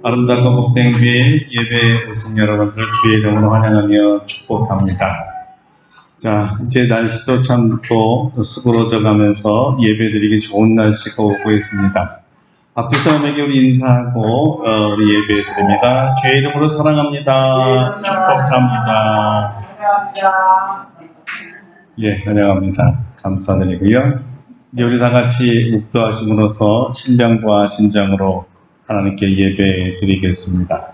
아름답고 복된 교회 예배에 오신 여러분들 주의 이름으로 환영하며 축복합니다. 자, 이제 날씨도 참 또 수그러져 가면서 예배드리기 좋은 날씨가 오고 있습니다. 앞뒤 사람에게 우리 인사하고 우리 예배 드립니다. 주의 이름으로 사랑합니다. 축복합니다. 예, 환영합니다. 감사드리고요. 이제 우리 다 같이 묵도하심으로써 신령과 진정으로 하나님께 예배 드리겠습니다.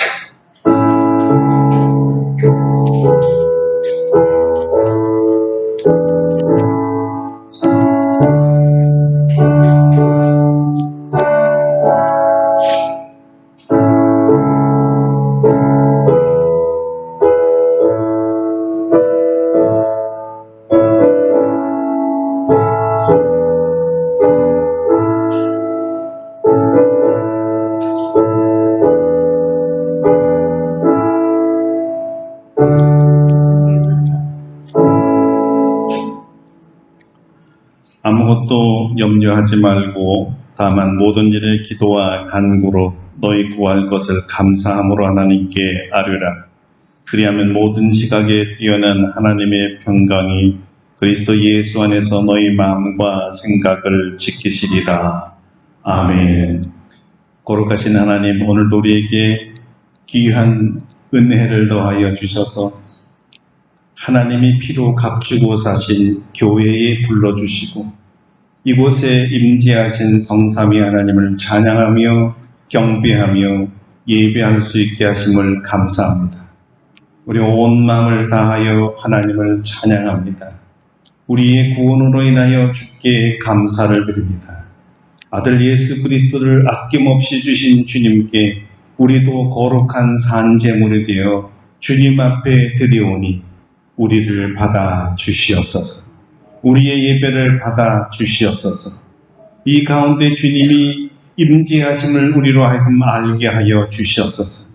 아무것도 염려하지 말고 다만 모든 일에 기도와 간구로 너희 구할 것을 감사함으로 하나님께 아뢰라. 그리하면 모든 시각에 뛰어난 하나님의 평강이 그리스도 예수 안에서 너희 마음과 생각을 지키시리라. 아멘. 거룩하신 하나님, 오늘도 우리에게 귀한 은혜를 더하여 주셔서 하나님이 피로 값주고 사신 교회에 불러주시고 이곳에 임재하신 성삼위 하나님을 찬양하며 경배하며 예배할 수 있게 하심을 감사합니다. 우리 온 마음을 다하여 하나님을 찬양합니다. 우리의 구원으로 인하여 주께 감사를 드립니다. 아들 예수 그리스도를 아낌없이 주신 주님께 우리도 거룩한 산제물이 되어 주님 앞에 드리오니 우리를 받아 주시옵소서. 우리의 예배를 받아 주시옵소서. 이 가운데 주님이 임재하심을 우리로 하여금 알게 하여 주시옵소서.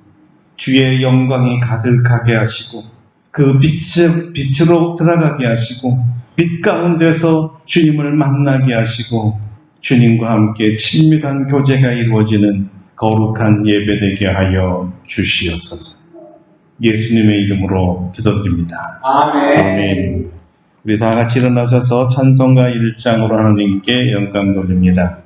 주의 영광이 가득하게 하시고 그 빛으로 들어가게 하시고 빛 가운데서 주님을 만나게 하시고 주님과 함께 친밀한 교제가 이루어지는 거룩한 예배되게 하여 주시옵소서. 예수님의 이름으로 기도드립니다. 아멘. 아멘. 우리 다 같이 일어나셔서 찬송가 1장으로 하나님께 영광 돌립니다.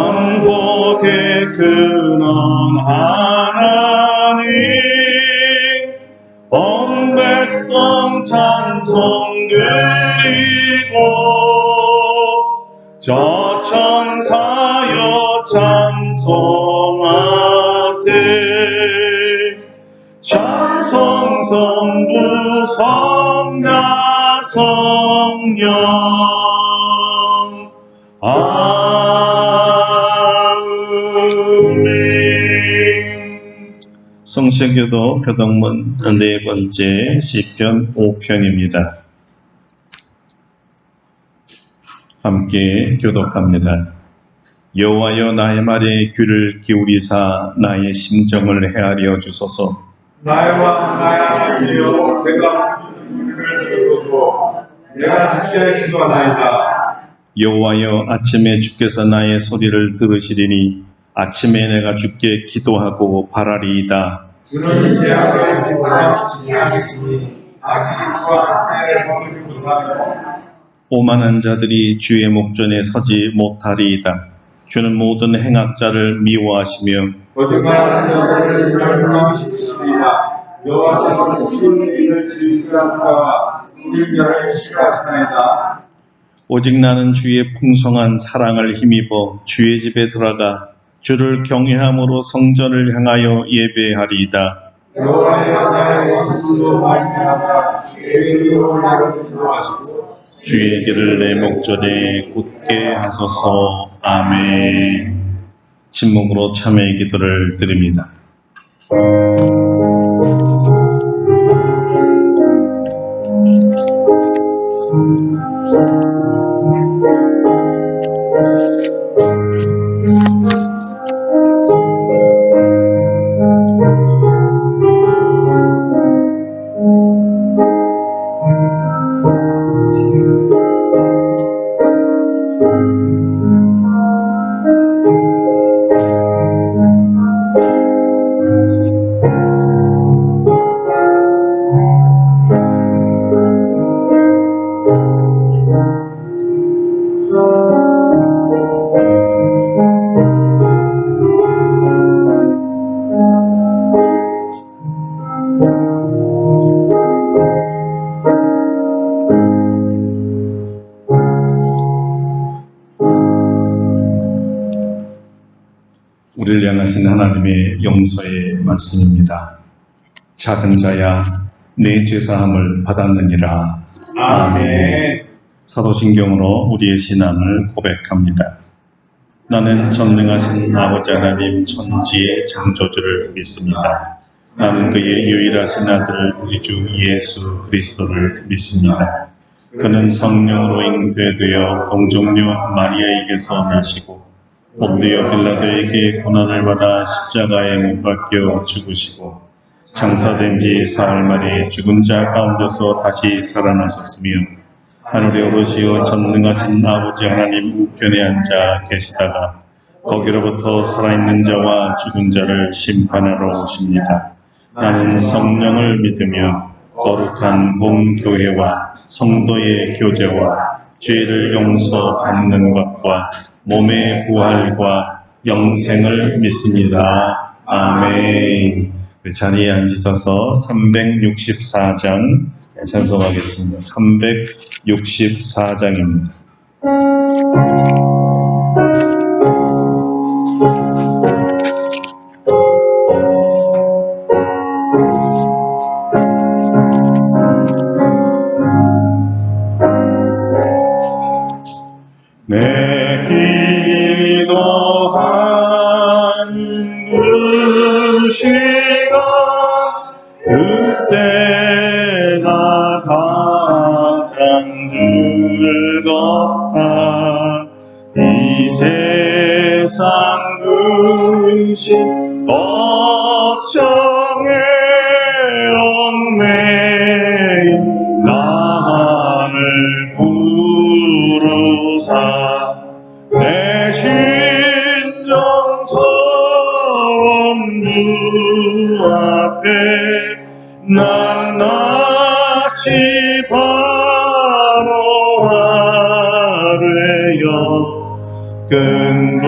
만복의 근원 하나님 온 백성 찬송 드리고 저 천사여 찬송하세. 찬송 성부 성자 성령 아멘. 성시교도 교동문 4번째 시편 5편입니다. 함께 교독합니다. 여호와여 나의 말에 귀를 기울이사 나의 심정을 헤아려 주소서. 나와 나의 내가 주님을 믿어도 내가 주께 기도하나이다. 여호와여 아침에 주께서 나의 소리를 들으시리니 아침에 내가 주께 기도하고 바라리이다. 주는 제 앞에 기도하시지 않으시니 악이 주와 함께 범죄하며 오만한 자들이 주의 목전에 서지 못하리이다. 주는 모든 행악자를 미워하시며 거짓말하는 자들을 멸망시키시리이다. 여호와께서는 이를 즐겨함과 우리를 싫어하시나이다. 오직 나는 주의 풍성한 사랑을 힘입어 주의 집에 들어가 주를 경외함으로 성전을 향하여 예배하리이다. 여호와여 나의 원수로 말미암아 주의 이름으로 나를 인도하시고 주의 길을 내 목전에 굳게 하소서. 아멘. 침묵으로 참회의 기도를 드립니다. 우리를 향하신 하나님의 용서의 말씀입니다. 작은 자야 내 죄사함을 받았느니라. 아멘. 사도신경으로 우리의 신앙을 고백합니다. 나는 전능하신 아버지 하나님 천지의 창조주를 믿습니다. 나는 그의 유일하신 아들 우리 주 예수 그리스도를 믿습니다. 그는 성령으로 잉태되어 동정녀 마리아에게서 나시고 본디오 빌라도에게 고난을 받아 십자가에 못 박혀 죽으시고 장사된 지 사흘 만에 죽은 자 가운데서 다시 살아나셨으며 하늘에 오르시어 전능하신 아버지 하나님 우편에 앉아 계시다가 거기로부터 살아있는 자와 죽은 자를 심판하러 오십니다. 나는 성령을 믿으며 거룩한 공교회와 성도의 교제와 죄를 용서받는 것과 몸의 부활과 영생을 믿습니다. 아멘. 자리에 앉으셔서 364장 찬송하겠습니다. 364장입니다. 내 기도한 그 시간 그때가 가장 즐겁다. 이 세상 근심 걱정에 얽매인 나를 부르사 내 신정성 주 앞에 낱낱이 바로하래요. 큰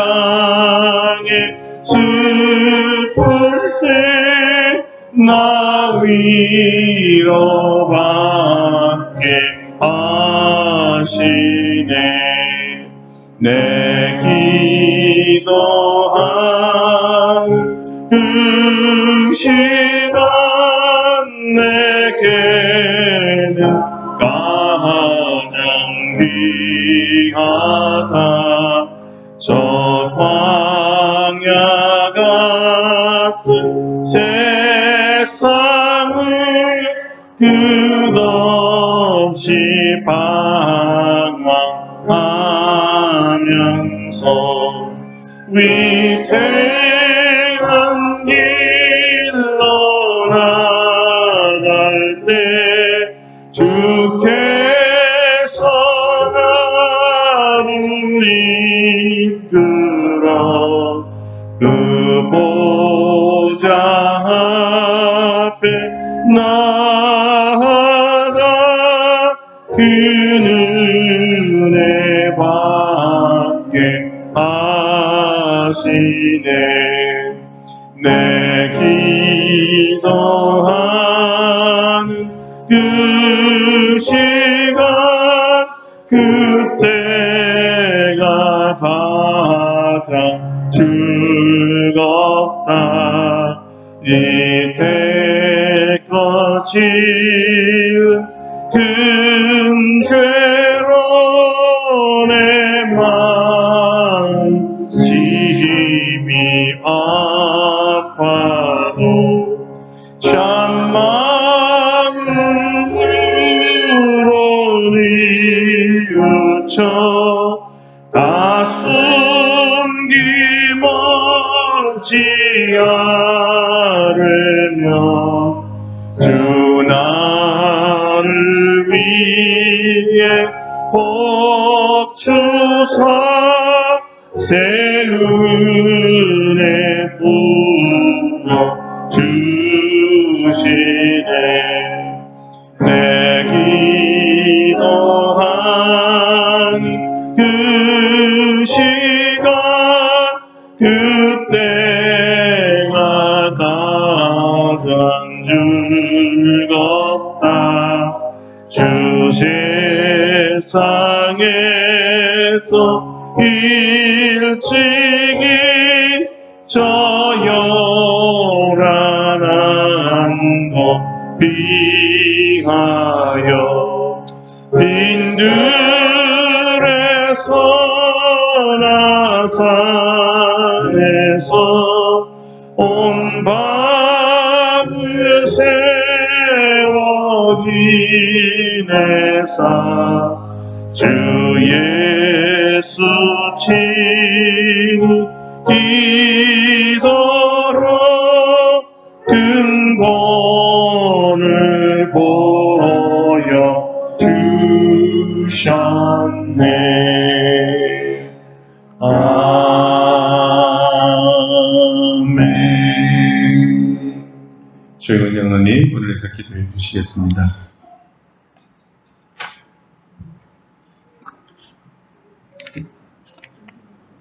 불행당에 슬플 때 나 위로받게 하시네. 내 기도한 그 시간 내게는 가장 귀하다. 저 광야 같은 세상을 끝없이 방황하면서 위태한 길로 나갈 때 주께서 나를 이끌어 그 보좌 앞에 나아가 그 은혜 받게 하시네. 내 기도하는 그 시간 그때가 가장 즐겁다. 이때껏 지은 큰 죄로 내 마음 심히 아파도 참마음으로 뉘우쳐 다 숨김없이 아뢰며 주 나를 위해 복 주사 새 은혜 부어 주시네. 내 기도하는 그 시간 그때가 가장 즐겁다. 주 세상에서 일찍이 저 요란한 곳 비하여 빈들에서 나산에서 온 밤을 세워지내사 주 예수 친히 이도록 근본을 보여 주셨네. 아멘. 조영은 장로님, 오늘 에서 기도해 주시겠습니다.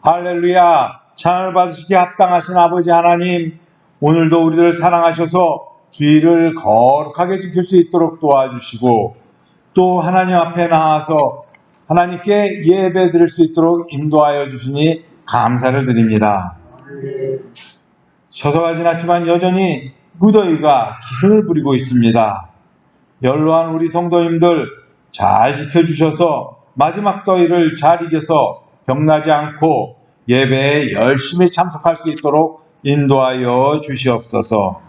할렐루야. 찬양을 받으시기에 합당하신 아버지 하나님, 오늘도 우리들을 사랑하셔서 주의를 거룩하게 지킬 수 있도록 도와주시고, 또 하나님 앞에 나와서 하나님께 예배 드릴 수 있도록 인도하여 주시니 감사를 드립니다. 처서가 지났지만 여전히 무더위가 기승을 부리고 있습니다. 연로한 우리 성도님들 잘 지켜주셔서 마지막 더위를 잘 이겨서 병나지 않고 예배에 열심히 참석할 수 있도록 인도하여 주시옵소서.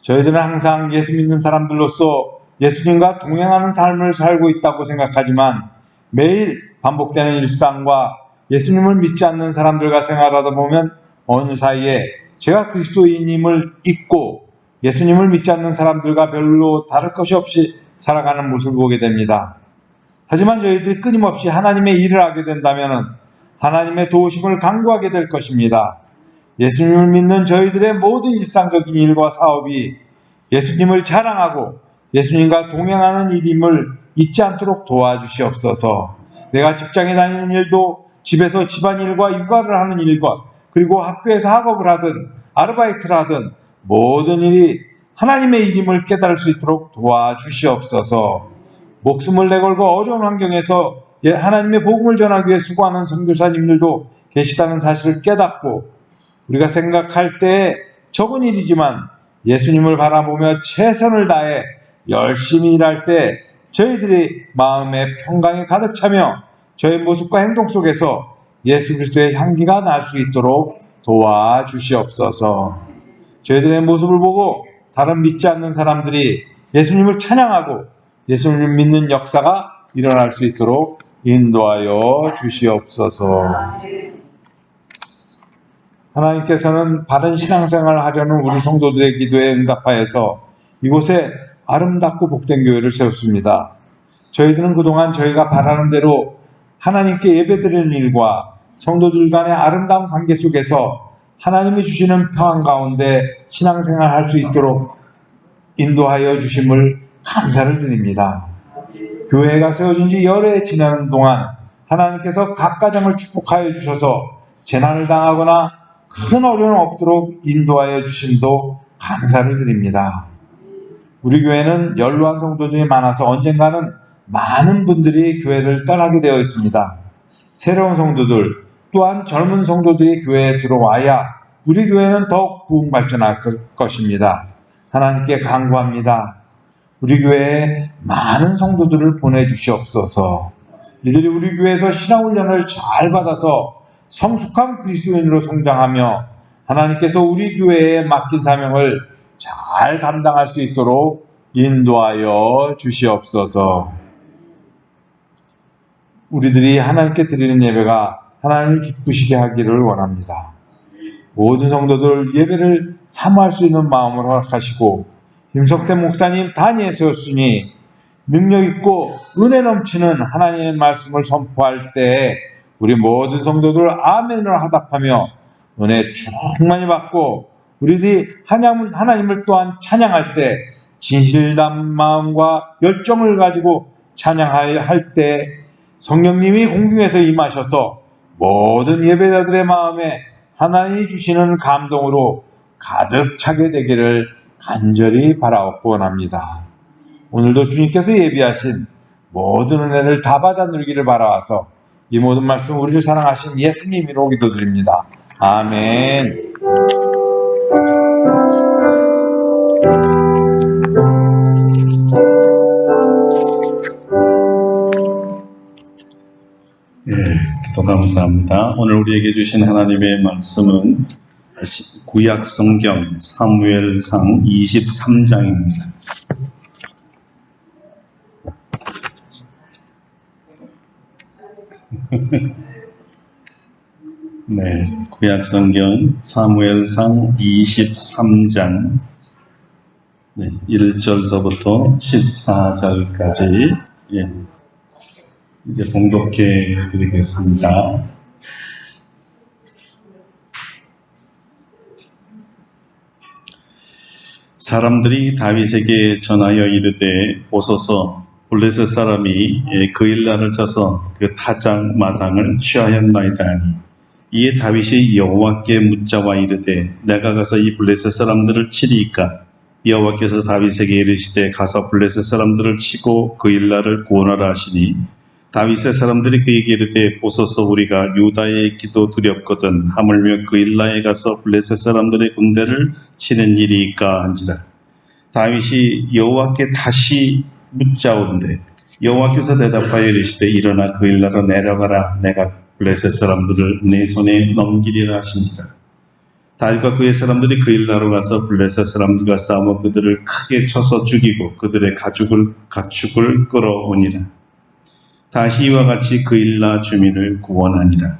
저희들은 항상 예수 믿는 사람들로서 예수님과 동행하는 삶을 살고 있다고 생각하지만 매일 반복되는 일상과 예수님을 믿지 않는 사람들과 생활하다 보면 어느 사이에 제가 그리스도인임을 잊고 예수님을 믿지 않는 사람들과 별로 다를 것이 없이 살아가는 모습을 보게 됩니다. 하지만 저희들이 끊임없이 하나님의 일을 하게 된다면 하나님의 도우심을 간구하게 될 것입니다. 예수님을 믿는 저희들의 모든 일상적인 일과 사업이 예수님을 자랑하고 예수님과 동행하는 일임을 잊지 않도록 도와주시옵소서. 내가 직장에 다니는 일도 집에서 집안일과 육아를 하는 일과 그리고 학교에서 학업을 하든 아르바이트를 하든 모든 일이 하나님의 일임을 깨달을 수 있도록 도와주시옵소서. 목숨을 내걸고 어려운 환경에서 하나님의 복음을 전하기 위해 수고하는 선교사님들도 계시다는 사실을 깨닫고 우리가 생각할 때 적은 일이지만 예수님을 바라보며 최선을 다해 열심히 일할 때 저희들이 마음의 평강에 가득 차며 저희 모습과 행동 속에서 예수 그리스도의 향기가 날 수 있도록 도와주시옵소서. 저희들의 모습을 보고 다른 믿지 않는 사람들이 예수님을 찬양하고 예수님을 믿는 역사가 일어날 수 있도록 인도하여 주시옵소서. 하나님께서는 바른 신앙생활을 하려는 우리 성도들의 기도에 응답하여서 이곳에 아름답고 복된 교회를 세웠습니다. 저희들은 그동안 저희가 바라는 대로 하나님께 예배드리는 일과 성도들 간의 아름다운 관계 속에서 하나님이 주시는 평안 가운데 신앙생활을 할 수 있도록 인도하여 주심을 감사를 드립니다. 교회가 세워진 지 열해 지나는 동안 하나님께서 각 가정을 축복하여 주셔서 재난을 당하거나 큰 어려움 없도록 인도하여 주심도 감사를 드립니다. 우리 교회는 연로한 성도들이 많아서 언젠가는 많은 분들이 교회를 떠나게 되어 있습니다. 새로운 성도들 또한 젊은 성도들이 교회에 들어와야 우리 교회는 더욱 부흥 발전할 것입니다. 하나님께 간구합니다. 우리 교회에 많은 성도들을 보내주시옵소서. 이들이 우리 교회에서 신앙훈련을 잘 받아서 성숙한 그리스도인으로 성장하며 하나님께서 우리 교회에 맡긴 사명을 잘 감당할 수 있도록 인도하여 주시옵소서. 우리들이 하나님께 드리는 예배가 하나님이 기쁘시게 하기를 원합니다. 모든 성도들 예배를 사모할 수 있는 마음을 허락하시고 김석태 목사님 단위에 세웠으니 능력있고 은혜 넘치는 하나님의 말씀을 선포할 때 우리 모든 성도들 아멘을 하답하며 은혜 충만히 받고 우리들이 하나님을 또한 찬양할 때 진실된 마음과 열정을 가지고 찬양할 때 성령님이 공중에서 임하셔서 모든 예배자들의 마음에 하나님이 주시는 감동으로 가득 차게 되기를 간절히 바라옵고 원합니다. 오늘도 주님께서 예비하신 모든 은혜를 다 받아 누리기를 바라와서 이 모든 말씀 우리를 사랑하신 예수님 이름으로 기도드립니다. 아멘. 예, 기도 감사합니다. 오늘 우리에게 주신 하나님의 말씀은 구약 성경 사무엘상 23장입니다. 네, 구약 성경 사무엘상 23장 1절서부터 14절까지 이제 봉독해 드리겠습니다. 사람들이 다윗에게 전하여 이르되 보소서 블레셋 사람이 그일라를 쳐서 그 타작 마당을 취하였나이다 하니 이에 다윗이 여호와께 묻자와 이르되 내가 가서 이 블레셋 사람들을 치리이까 여호와께서 다윗에게 이르시되 가서 블레셋 사람들을 치고 그일라를 구원하라 하시니 다윗의 사람들이 그에게 이르되 보소서 우리가 유다에 있기도 두렵거든 하물며 그일라에 가서 블레셋 사람들의 군대를 치는 일이니까 한지라. 다윗이 여호와께 다시 묻자온데 여호와께서 대답하여 이르시되 일어나 그일라로 내려가라 내가 블레셋 사람들을 내 손에 넘기리라 하신지라. 다윗과 그의 사람들이 그일라로 가서 블레셋 사람들과 싸워 그들을 크게 쳐서 죽이고 그들의 가축을 끌어오니라. 다시 이와 같이 그일라 주민을 구원하니라.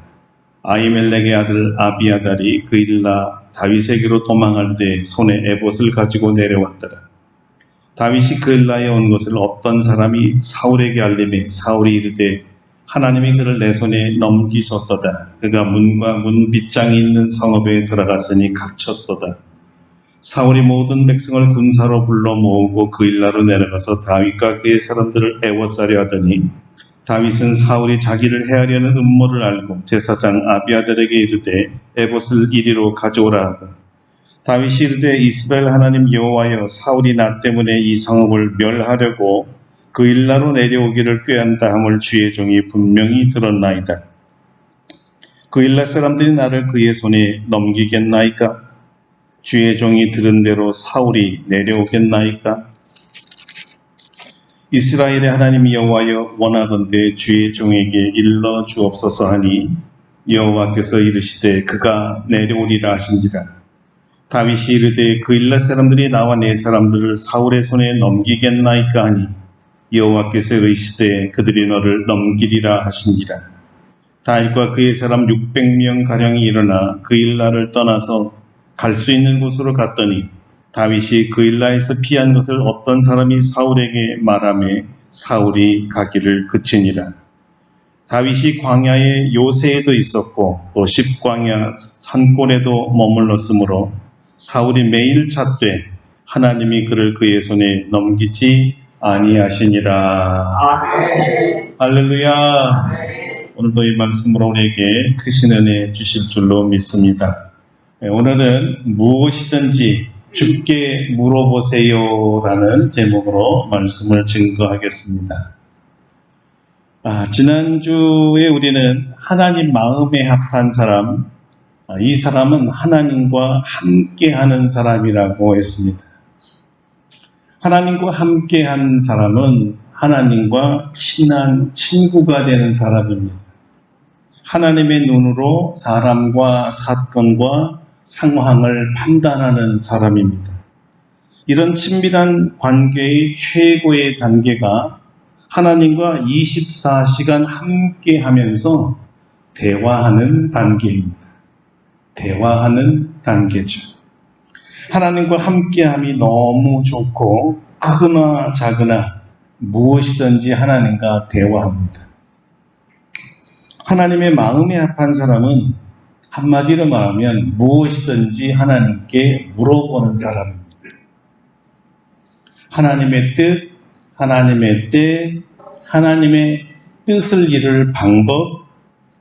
아히멜렉의 아들 아비아달이 그일라 다윗에게로 도망할 때 손에 에봇을 가지고 내려왔더라. 다윗이 그일라에 온 것을 어떤 사람이 사울에게 알림해 사울이 이르되 하나님이 그를 내 손에 넘기셨도다. 그가 문과 문 빗장이 있는 성읍에 들어갔으니 갇혔도다. 사울이 모든 백성을 군사로 불러 모으고 그일라로 내려가서 다윗과 그의 사람들을 애워싸려 하더니 다윗은 사울이 자기를 해하려는 음모를 알고 제사장 아비아달에게 이르되 에봇을 이리로 가져오라 하고 다윗이 이르되 이스라엘 하나님 여호와여 사울이 나 때문에 이 성읍을 멸하려고 그일라로 내려오기를 꾀한다 함을 주의 종이 분명히 들었나이다. 그일라 사람들이 나를 그의 손에 넘기겠나이까? 주의 종이 들은 대로 사울이 내려오겠나이까? 이스라엘의 하나님 여호와여 원하건대 주의 종에게 일러 주옵소서 하니 여호와께서 이르시되 그가 내려오리라 하신지라. 다윗이 이르되 그일라 사람들이 나와 내 사람들을 사울의 손에 넘기겠나이까 하니 여호와께서 이르시되 그들이 너를 넘기리라 하신지라. 다윗과 그의 사람 600명 가량이 일어나 그일라를 떠나서 갈 수 있는 곳으로 갔더니 다윗이 그일라에서 피한 것을 어떤 사람이 사울에게 말하매 사울이 가기를 그치니라. 다윗이 광야의 요새에도 있었고 또 십광야 산골에도 머물렀으므로 사울이 매일 찾되 하나님이 그를 그의 손에 넘기지 아니하시니라. 아멘. 할렐루야. 오늘도 이 말씀으로 우리에게 크신 은혜 주실 줄로 믿습니다. 오늘은 무엇이든지 주께 물어보세요라는 제목으로 말씀을 증거하겠습니다. 지난주에 우리는 하나님 마음에 합한 사람, 이 사람은 하나님과 함께하는 사람이라고 했습니다. 하나님과 함께하는 사람은 하나님과 친한 친구가 되는 사람입니다. 하나님의 눈으로 사람과 사건과 상황을 판단하는 사람입니다. 이런 친밀한 관계의 최고의 단계가 하나님과 24시간 함께 하면서 대화하는 단계입니다. 대화하는 단계죠. 하나님과 함께함이 너무 좋고 크거나 작으나 무엇이든지 하나님과 대화합니다. 하나님의 마음에 합한 사람은 한마디로 말하면 무엇이든지 하나님께 물어보는 사람입니다. 하나님의 뜻, 하나님의 때, 하나님의 뜻을 이룰 방법,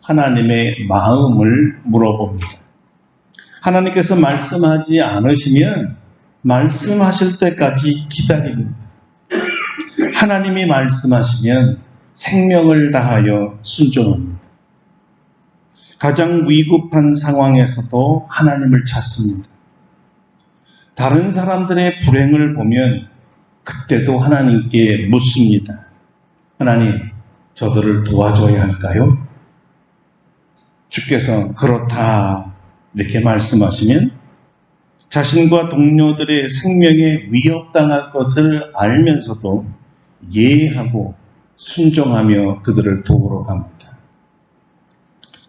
하나님의 마음을 물어봅니다. 하나님께서 말씀하지 않으시면 말씀하실 때까지 기다립니다. 하나님이 말씀하시면 생명을 다하여 순종합니다. 가장 위급한 상황에서도 하나님을 찾습니다. 다른 사람들의 불행을 보면 그때도 하나님께 묻습니다. 하나님, 저들을 도와줘야 할까요? 주께서 그렇다 이렇게 말씀하시면 자신과 동료들의 생명에 위협당할 것을 알면서도 예의하고 순종하며 그들을 도우러 갑니다.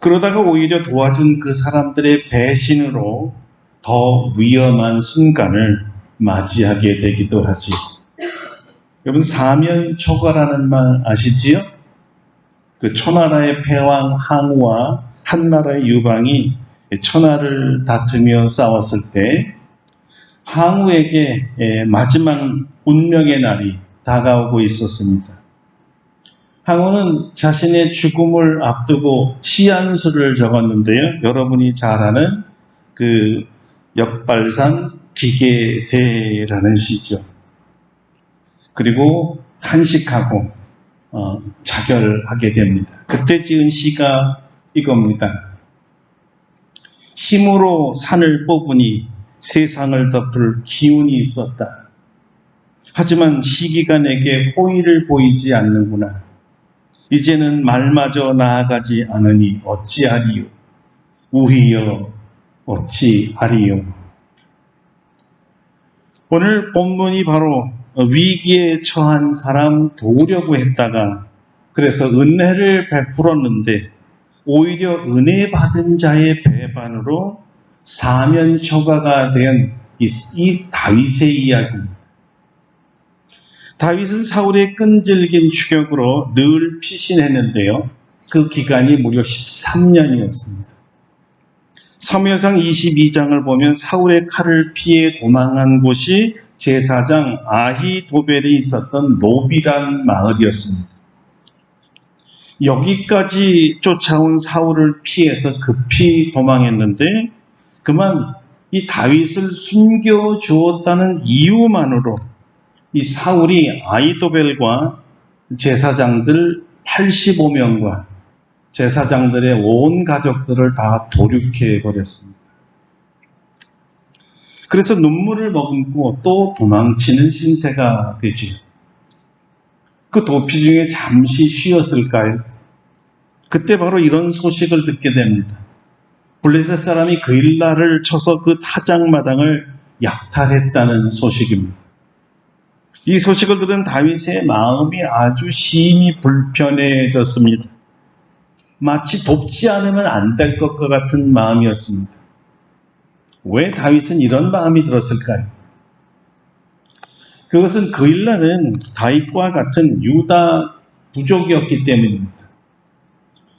그러다가 오히려 도와준 그 사람들의 배신으로 더 위험한 순간을 맞이하게 되기도 하지. 여러분, 사면초가라는 말 아시지요? 그 초나라의 패왕 항우와 한나라의 유방이 천하를 다투며 싸웠을 때 항우에게 마지막 운명의 날이 다가오고 있었습니다. 항우는 자신의 죽음을 앞두고 시한수를 적었는데요. 여러분이 잘 아는 그 역발산 기계세라는 시죠. 그리고 탄식하고 자결하게 됩니다. 그때 지은 시가 이겁니다. 힘으로 산을 뽑으니 세상을 덮을 기운이 있었다. 하지만 시기가 내게 호의를 보이지 않는구나. 이제는 말마저 나아가지 않으니 어찌하리요. 우희여 어찌하리요. 오늘 본문이 바로 위기에 처한 사람 도우려고 했다가 그래서 은혜를 베풀었는데 오히려 은혜 받은 자의 배반으로 사면초가가 된 이 다윗의 이야기입니다. 다윗은 사울의 끈질긴 추격으로 늘 피신했는데요. 그 기간이 무려 13년이었습니다. 사무엘상 22장을 보면 사울의 칼을 피해 도망한 곳이 제사장 아히도벨이 있었던 노비란 마을이었습니다. 여기까지 쫓아온 사울을 피해서 급히 도망했는데 그만 이 다윗을 숨겨주었다는 이유만으로 이 사울이 아히도벨과 제사장들 85명과 제사장들의 온 가족들을 다 도륙해버렸습니다. 그래서 눈물을 머금고 또 도망치는 신세가 되죠. 그 도피 중에 잠시 쉬었을까요? 그때 바로 이런 소식을 듣게 됩니다. 블레셋 사람이 그일라를 쳐서 그 타작마당을 약탈했다는 소식입니다. 이 소식을 들은 다윗의 마음이 아주 심히 불편해졌습니다. 마치 돕지 않으면 안 될 것과 같은 마음이었습니다. 왜 다윗은 이런 마음이 들었을까요? 그것은 그일라는 다윗과 같은 유다 부족이었기 때문입니다.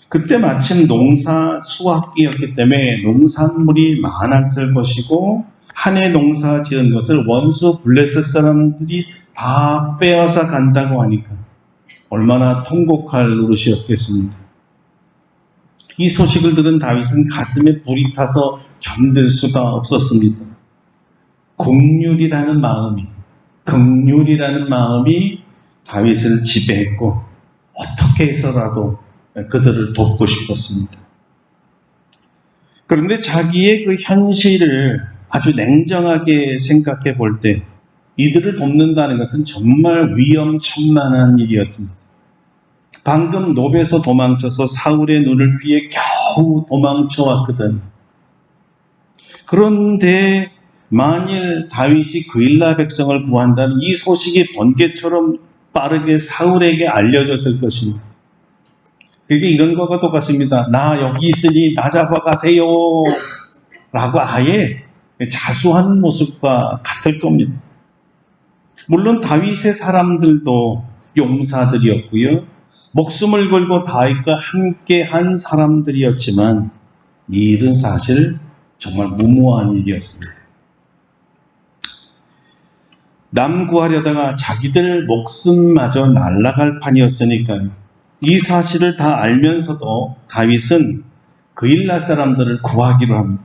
그때 마침 농사 수확기였기 때문에 농산물이 많았을 것이고 한 해 농사 지은 것을 원수 블레셋 사람들이 다 빼앗아 간다고 하니까 얼마나 통곡할 노릇이었겠습니까? 이 소식을 들은 다윗은 가슴에 불이 타서 견딜 수가 없었습니다. 긍휼이라는 마음이 다윗을 지배했고 어떻게 해서라도 그들을 돕고 싶었습니다. 그런데 자기의 그 현실을 아주 냉정하게 생각해 볼 때 이들을 돕는다는 것은 정말 위험천만한 일이었습니다. 방금 노베에서 도망쳐서 사울의 눈을 피해 겨우 도망쳐왔거든. 그런데 만일 다윗이 그일라 백성을 구한다면 이 소식이 번개처럼 빠르게 사울에게 알려졌을 것입니다. 그게 이런 것과 똑같습니다. 나 여기 있으니 나 잡아가세요 라고 아예 자수하는 모습과 같을 겁니다. 물론 다윗의 사람들도 용사들이었고요. 목숨을 걸고 다윗과 함께 한 사람들이었지만 이 일은 사실 정말 무모한 일이었습니다. 남 구하려다가 자기들 목숨마저 날아갈 판이었으니까요. 이 사실을 다 알면서도 다윗은 그일라 사람들을 구하기로 합니다.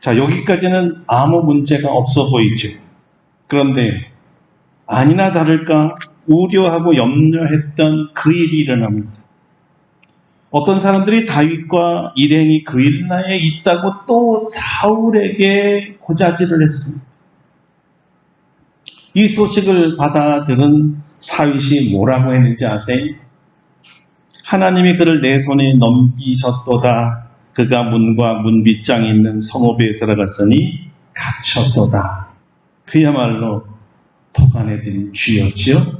자, 여기까지는 아무 문제가 없어 보이죠. 그런데 아니나 다를까 우려하고 염려했던 그 일이 일어납니다. 어떤 사람들이 다윗과 일행이 그일라에 있다고 또 사울에게 고자질을 했습니다. 이 소식을 받아들은 사윗이 뭐라고 했는지 아세요? 하나님이 그를 내 손에 넘기셨도다. 그가 문과 문 밑장에 있는 성읍에 들어갔으니 갇혔도다. 그야말로 독 안에 든 쥐였지요.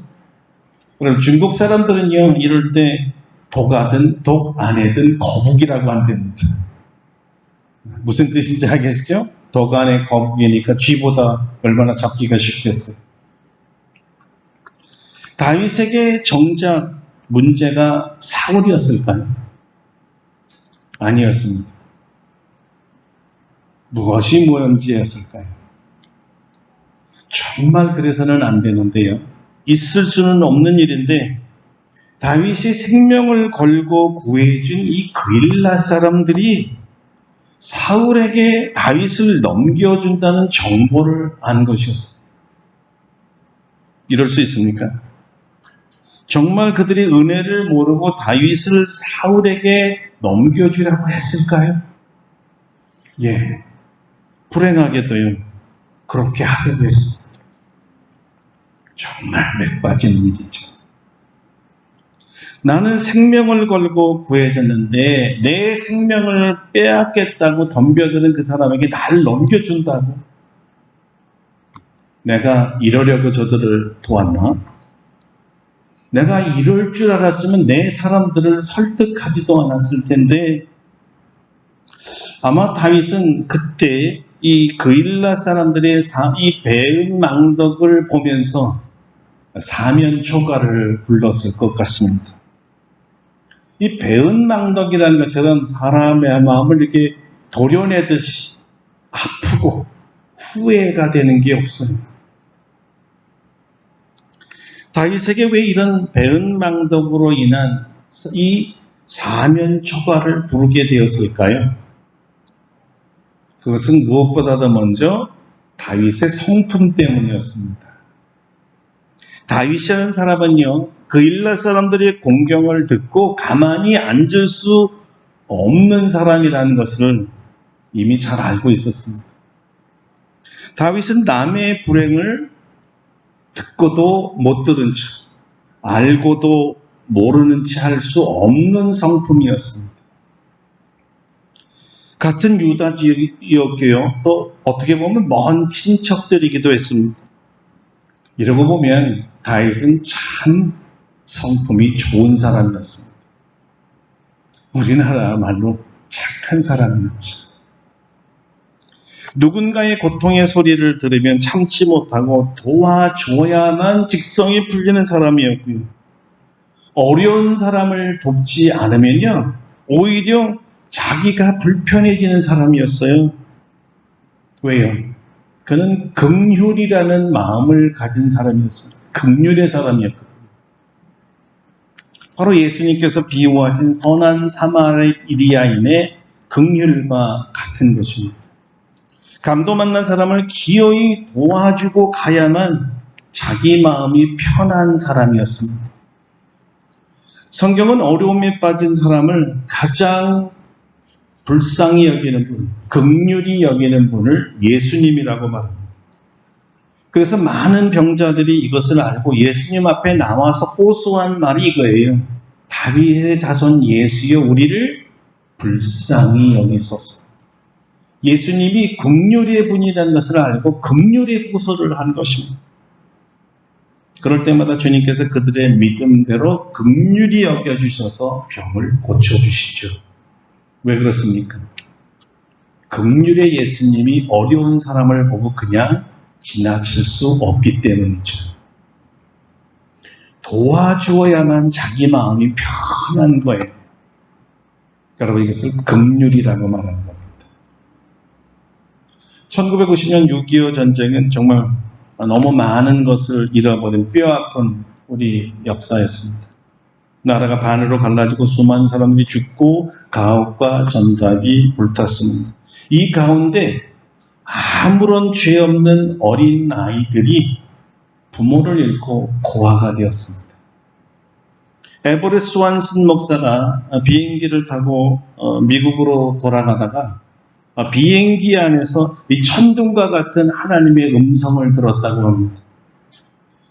그럼 중국 사람들은요, 이럴 때 독하든 독 안에 든 거북이라고 한답니다. 무슨 뜻인지 알겠죠? 독 안에 거북이니까 쥐보다 얼마나 잡기가 쉽겠어요. 다윗에게 정작 문제가 사울이었을까요? 아니었습니다. 무엇이 문제였을까요? 정말 그래서는 안 되는데요. 있을 수는 없는 일인데 다윗이 생명을 걸고 구해준 이 그일라 사람들이 사울에게 다윗을 넘겨준다는 정보를 안 것이었어요. 이럴 수 있습니까? 정말 그들이 은혜를 모르고 다윗을 사울에게 넘겨주라고 했을까요? 예, 불행하게도요, 그렇게 하려고 했습니다. 정말 맥빠진 일이죠. 나는 생명을 걸고 구해졌는데 내 생명을 빼앗겠다고 덤벼드는 그 사람에게 나를 넘겨준다고? 내가 이러려고 저들을 도왔나? 내가 이럴 줄 알았으면 내 사람들을 설득하지도 않았을 텐데 아마 다윗은 그때 이 그일라 사람들의 이 배은망덕을 보면서 사면초가를 불렀을 것 같습니다. 이 배은망덕이라는 것처럼 사람의 마음을 이렇게 도려내듯이 아프고 후회가 되는 게 없어요. 다윗에게 왜 이런 배은망덕으로 인한 이 사면초가를 부르게 되었을까요? 그것은 무엇보다도 먼저 다윗의 성품 때문이었습니다. 다윗이라는 사람은요, 그일라 사람들의 공경을 듣고 가만히 앉을 수 없는 사람이라는 것을 이미 잘 알고 있었습니다. 다윗은 남의 불행을 듣고도 못 들은 척, 알고도 모르는 척 할 수 없는 성품이었습니다. 같은 유다 지역이었고요. 또 어떻게 보면 먼 친척들이기도 했습니다. 이러고 보면 다윗은 참 성품이 좋은 사람이었습니다. 우리나라 말로 착한 사람이었죠. 누군가의 고통의 소리를 들으면 참지 못하고 도와줘야만 직성이 풀리는 사람이었고요. 어려운 사람을 돕지 않으면요, 오히려 자기가 불편해지는 사람이었어요. 왜요? 그는 긍휼이라는 마음을 가진 사람이었습니다. 긍휼의 사람이었거든요. 바로 예수님께서 비유하신 선한 사마리아인의 긍휼과 같은 것입니다. 감도 만난 사람을 기어이 도와주고 가야만 자기 마음이 편한 사람이었습니다. 성경은 어려움에 빠진 사람을 가장 불쌍히 여기는 분, 긍휼히 여기는 분을 예수님이라고 말합니다. 그래서 많은 병자들이 이것을 알고 예수님 앞에 나와서 호소한 말이 이거예요. 다윗의 자손 예수여, 우리를 불쌍히 여기소서. 예수님이 긍휼의 분이라는 것을 알고 긍휼의 호소를 한 것입니다. 그럴 때마다 주님께서 그들의 믿음대로 긍휼히 여겨주셔서 병을 고쳐주시죠. 왜 그렇습니까? 긍휼의 예수님이 어려운 사람을 보고 그냥 지나칠 수 없기 때문이죠. 도와주어야만 자기 마음이 편한 거예요. 여러분, 이것을 긍휼이라고 말하는 겁니다. 1950년 6.25 전쟁은 정말 너무 많은 것을 잃어버린 뼈아픈 우리 역사였습니다. 나라가 반으로 갈라지고 수많은 사람들이 죽고 가옥과 전답이 불탔습니다. 이 가운데 아무런 죄 없는 어린 아이들이 부모를 잃고 고아가 되었습니다. 에버렛 스완슨 목사가 비행기를 타고 미국으로 돌아가다가 비행기 안에서 이 천둥과 같은 하나님의 음성을 들었다고 합니다.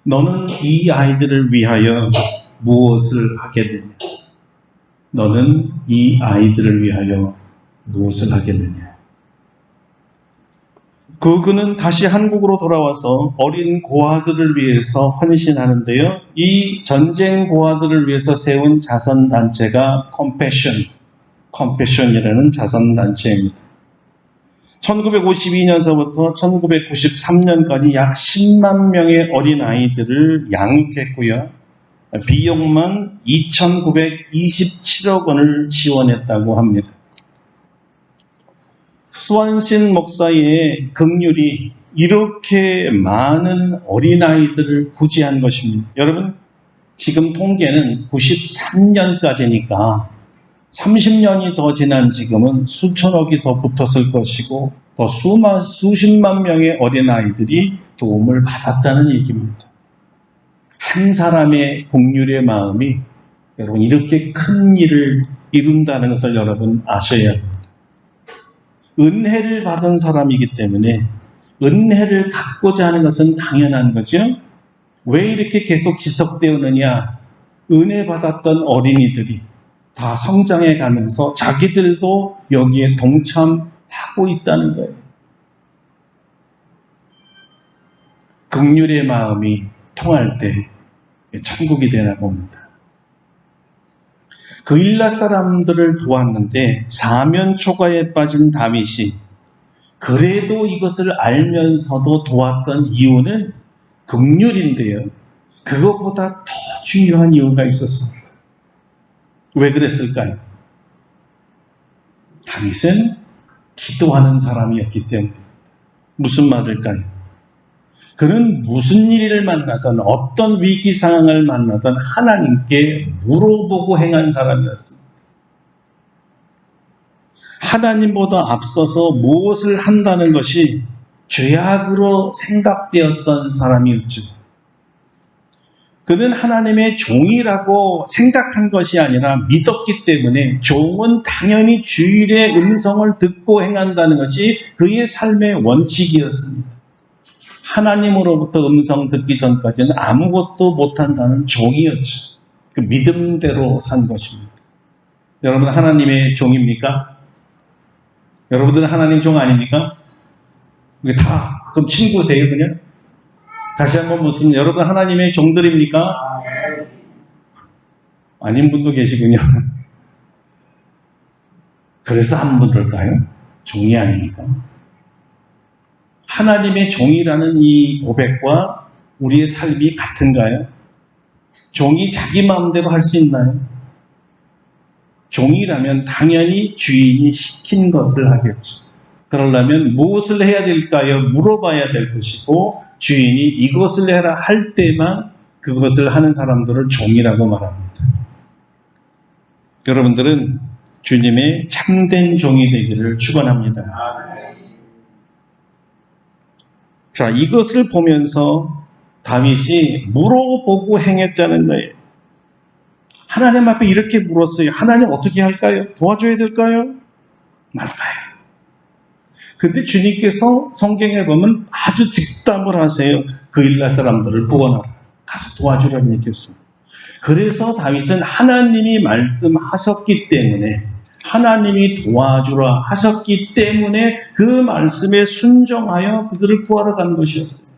너는 이 아이들을 위하여 무엇을 하겠느냐? 너는 이 아이들을 위하여 무엇을 하겠느냐? 그는 다시 한국으로 돌아와서 어린 고아들을 위해서 헌신하는데요. 이 전쟁 고아들을 위해서 세운 자선단체가 컴패션이라는 자선단체입니다. 1952년서부터 1993년까지 약 10만 명의 어린아이들을 양육했고요. 비용만 2,927억 원을 지원했다고 합니다. 스완신 목사의 긍휼이 이렇게 많은 어린아이들을 구제한 것입니다. 여러분, 지금 통계는 93년까지니까 30년이 더 지난 지금은 수천억이 더 붙었을 것이고 더 수십만 명의 어린아이들이 도움을 받았다는 얘기입니다. 한 사람의 긍휼의 마음이 여러분 이렇게 큰 일을 이룬다는 것을 여러분 아셔야 합니다. 은혜를 받은 사람이기 때문에 은혜를 갖고자 하는 것은 당연한 거죠. 왜 이렇게 계속 지속되느냐? 은혜 받았던 어린이들이 다 성장해 가면서 자기들도 여기에 동참하고 있다는 거예요. 긍휼의 마음이 통할 때 천국이 되나 봅니다. 그일라 사람들을 도왔는데 사면 초가에 빠진 다윗이 그래도 이것을 알면서도 도왔던 이유는 긍휼인데요. 그것보다 더 중요한 이유가 있었습니다. 왜 그랬을까요? 다윗은 기도하는 사람이었기 때문입니다. 무슨 말일까요? 그는 무슨 일을 만나든 어떤 위기 상황을 만나든 하나님께 물어보고 행한 사람이었습니다. 하나님보다 앞서서 무엇을 한다는 것이 죄악으로 생각되었던 사람이었죠. 그는 하나님의 종이라고 생각한 것이 아니라 믿었기 때문에 종은 당연히 주일의 음성을 듣고 행한다는 것이 그의 삶의 원칙이었습니다. 하나님으로부터 음성 듣기 전까지는 아무것도 못한다는 종이었죠. 그 믿음대로 산 것입니다. 여러분 하나님의 종입니까? 여러분들은 하나님 종 아닙니까? 이게 다 그럼 친구세요 그냥? 다시 한번 묻습니다. 여러분 하나님의 종들입니까? 아닌 분도 계시군요. 그래서 한 분들까요? 종이 아닙니까? 하나님의 종이라는 이 고백과 우리의 삶이 같은가요? 종이 자기 마음대로 할 수 있나요? 종이라면 당연히 주인이 시킨 것을 하겠죠. 그러려면 무엇을 해야 될까요? 물어봐야 될 것이고 주인이 이것을 해라 할 때만 그것을 하는 사람들을 종이라고 말합니다. 여러분들은 주님의 참된 종이 되기를 축원합니다. 자, 이것을 보면서 다윗이 물어보고 행했다는 거예요. 하나님 앞에 이렇게 물었어요. 하나님 어떻게 할까요? 도와줘야 될까요? 말까요? 근데 주님께서 성경에 보면 아주 직답을 하세요. 그일라 사람들을 구원하라. 가서 도와주라는 얘기였습니다. 그래서 다윗은 하나님이 말씀하셨기 때문에 하나님이 도와주라 하셨기 때문에 그 말씀에 순종하여 그들을 구하러 간 것이었어요.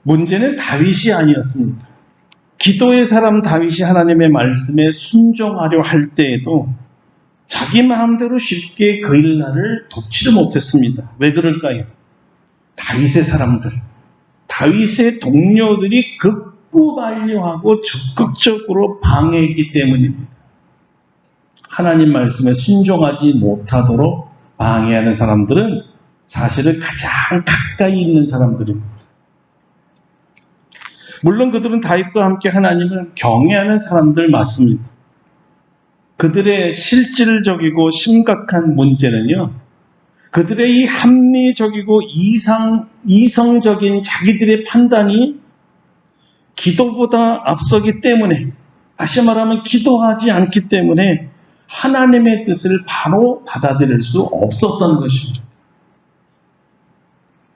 문제는 다윗이 아니었습니다. 기도의 사람 다윗이 하나님의 말씀에 순종하려 할 때에도 자기 마음대로 쉽게 그일라를 돕지를 못했습니다. 왜 그럴까요? 다윗의 사람들, 다윗의 동료들이 극구 반려하고 적극적으로 방해했기 때문입니다. 하나님 말씀에 순종하지 못하도록 방해하는 사람들은 사실은 가장 가까이 있는 사람들입니다. 물론 그들은 다윗과 함께 하나님을 경외하는 사람들 맞습니다. 그들의 실질적이고 심각한 문제는요, 그들의 이 합리적이고 이성적인 자기들의 판단이 기도보다 앞서기 때문에, 다시 말하면 기도하지 않기 때문에 하나님의 뜻을 바로 받아들일 수 없었던 것입니다.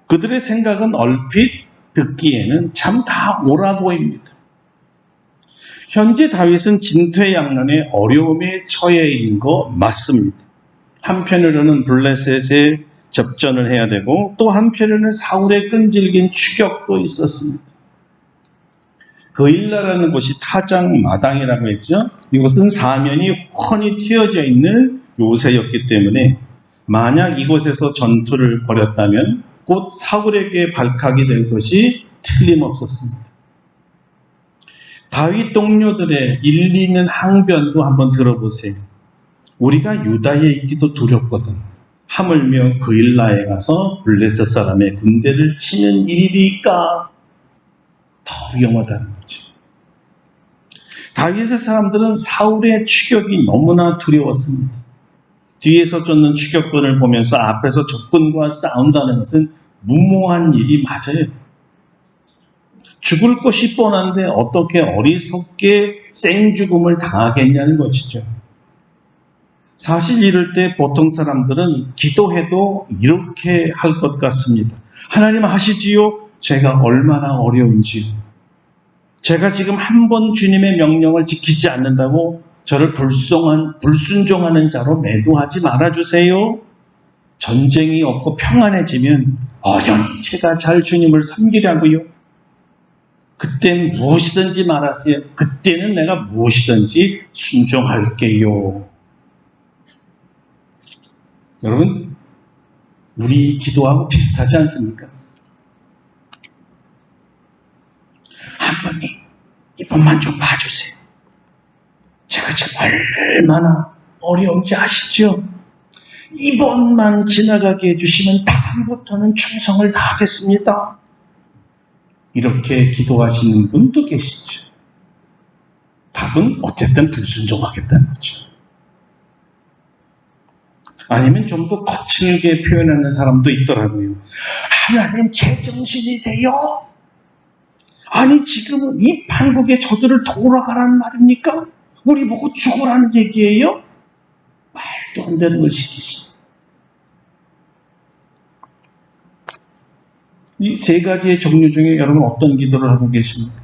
그들의 생각은 얼핏 듣기에는 참 다 옳아 보입니다. 현재 다윗은 진퇴양난의 어려움에 처해 있는 거 맞습니다. 한편으로는 블레셋에 접전을 해야 되고 또 한편으로는 사울의 끈질긴 추격도 있었습니다. 그일라라는 곳이 타작 마당이라고 했죠. 이곳은 사면이 훤히 튀어져 있는 요새였기 때문에 만약 이곳에서 전투를 벌였다면 곧 사울에게 발칵이 될 것이 틀림없었습니다. 다윗 동료들의 일리 있는 항변도 한번 들어보세요. 우리가 유다에 있기도 두렵거든. 하물며 그일라에 가서 블레셋 사람의 군대를 치는 일이니까 더 위험하다는 거죠. 다윗의 사람들은 사울의 추격이 너무나 두려웠습니다. 뒤에서 쫓는 추격군을 보면서 앞에서 적군과 싸운다는 것은 무모한 일이 맞아요. 죽을 것이 뻔한데 어떻게 어리석게 생죽음을 당하겠냐는 것이죠. 사실 이럴 때 보통 사람들은 기도해도 이렇게 할 것 같습니다. 하나님 하시지요? 제가 얼마나 어려운지요. 제가 지금 한 번 주님의 명령을 지키지 않는다고 저를 불순종하는 자로 매도하지 말아주세요. 전쟁이 없고 평안해지면 어련히 제가 잘 주님을 섬기라고요. 그땐 무엇이든지 말하세요. 그때는 내가 무엇이든지 순종할게요. 여러분, 우리 기도하고 비슷하지 않습니까? 하나님, 이번만 좀 봐주세요. 제가 지금 얼마나 어려운지 아시죠? 이번만 지나가게 해주시면 다음부터는 충성을 다하겠습니다. 이렇게 기도하시는 분도 계시죠. 답은 어쨌든 불순종하겠다는 거죠. 아니면 좀 더 거칠게 표현하는 사람도 있더라고요. 하나님 제정신이세요? 아니 지금은 이 판국의 저들을 돌아가라는 말입니까? 우리 보고 죽으라는 얘기예요? 말도 안 되는 걸 시키시. 이 세 가지의 종류 중에 여러분 어떤 기도를 하고 계십니까?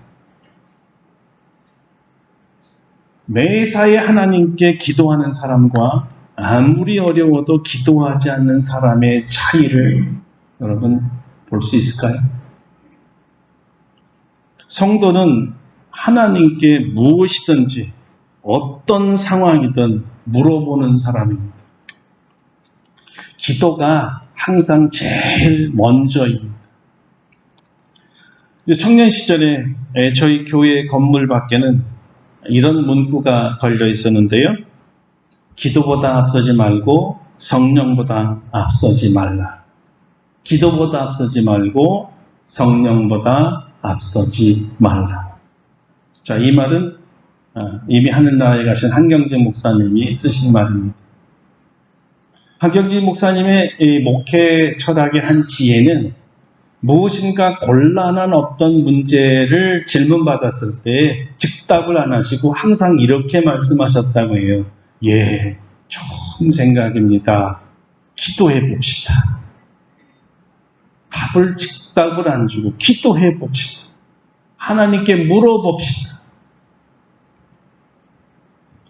매사에 하나님께 기도하는 사람과 아무리 어려워도 기도하지 않는 사람의 차이를 여러분 볼 수 있을까요? 성도는 하나님께 무엇이든지 어떤 상황이든 물어보는 사람입니다. 기도가 항상 제일 먼저입니다. 청년 시절에 저희 교회 건물 밖에는 이런 문구가 걸려 있었는데요. 기도보다 앞서지 말고 성령보다 앞서지 말라. 기도보다 앞서지 말고 성령보다 앞서지 말라. 자, 이 말은 이미 하늘나라에 가신 한경재 목사님이 쓰신 말입니다. 한경재 목사님의 이 목회 철학의 한 지혜는 무엇인가 곤란한 어떤 문제를 질문받았을 때 즉답을 안 하시고 항상 이렇게 말씀하셨다고 해요. 예, 좋은 생각입니다. 기도해 봅시다. 답을 즉답을 안 주고 기도해 봅시다. 하나님께 물어봅시다.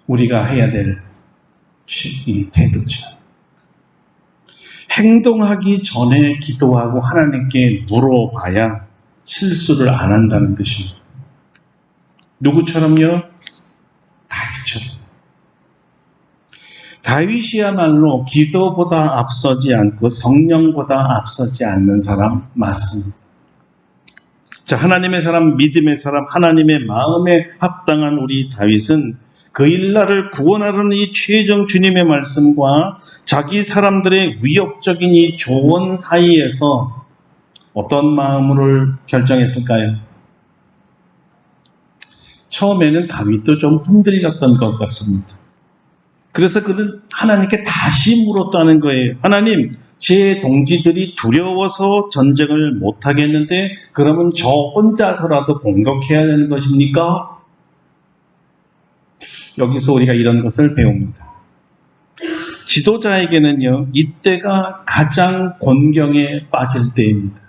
우리가 해야 될 이 태도죠. 행동하기 전에 기도하고 하나님께 물어봐야 실수를 안 한다는 뜻입니다. 누구처럼요? 다윗처럼. 다윗이야말로 기도보다 앞서지 않고 성령보다 앞서지 않는 사람 맞습니다. 자, 하나님의 사람, 믿음의 사람, 하나님의 마음에 합당한 우리 다윗은 그일날을 구원하려는 이 최종 주님의 말씀과 자기 사람들의 위협적인 이 조언 사이에서 어떤 마음으로 결정했을까요? 처음에는 다윗도 좀 흔들렸던 것 같습니다. 그래서 그는 하나님께 다시 물었다는 거예요. 하나님, 제 동지들이 두려워서 전쟁을 못하겠는데 그러면 저 혼자서라도 공격해야 되는 것입니까? 여기서 우리가 이런 것을 배웁니다. 지도자에게는요, 이때가 가장 곤경에 빠질 때입니다.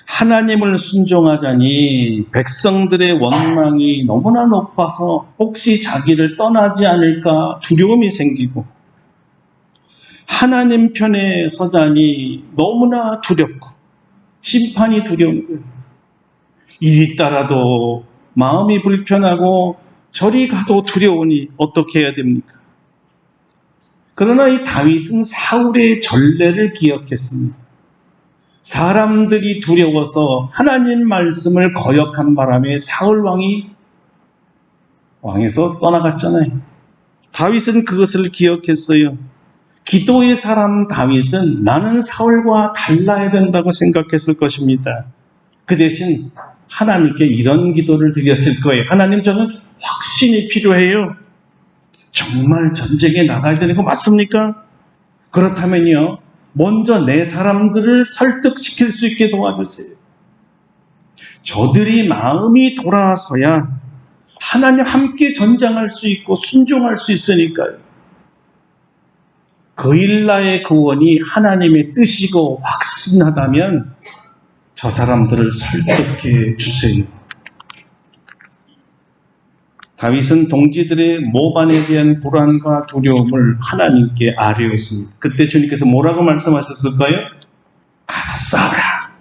하나님을 순종하자니 백성들의 원망이 너무나 높아서 혹시 자기를 떠나지 않을까 두려움이 생기고, 하나님 편에 서자니 너무나 두렵고 심판이 두려운 거예요. 이리 따라도 마음이 불편하고 저리 가도 두려우니 어떻게 해야 됩니까? 그러나 이 다윗은 사울의 전례를 기억했습니다. 사람들이 두려워서 하나님 말씀을 거역한 바람에 사울 왕에서 떠나갔잖아요. 다윗은 그것을 기억했어요. 기도의 사람 다윗은 나는 사울과 달라야 된다고 생각했을 것입니다. 그 대신 하나님께 이런 기도를 드렸을 거예요. 하나님, 저는 확신이 필요해요. 정말 전쟁에 나가야 되는 거 맞습니까? 그렇다면요, 먼저 내 사람들을 설득시킬 수 있게 도와주세요. 저들이 마음이 돌아서야 하나님 함께 전쟁할 수 있고 순종할 수 있으니까요. 그일라의 구원이 하나님의 뜻이고 확신하다면 저 사람들을 설득해 주세요. 다윗은 동지들의 모반에 대한 불안과 두려움을 하나님께 아뢰었습니다. 그때 주님께서 뭐라고 말씀하셨을까요? 가서 싸우라.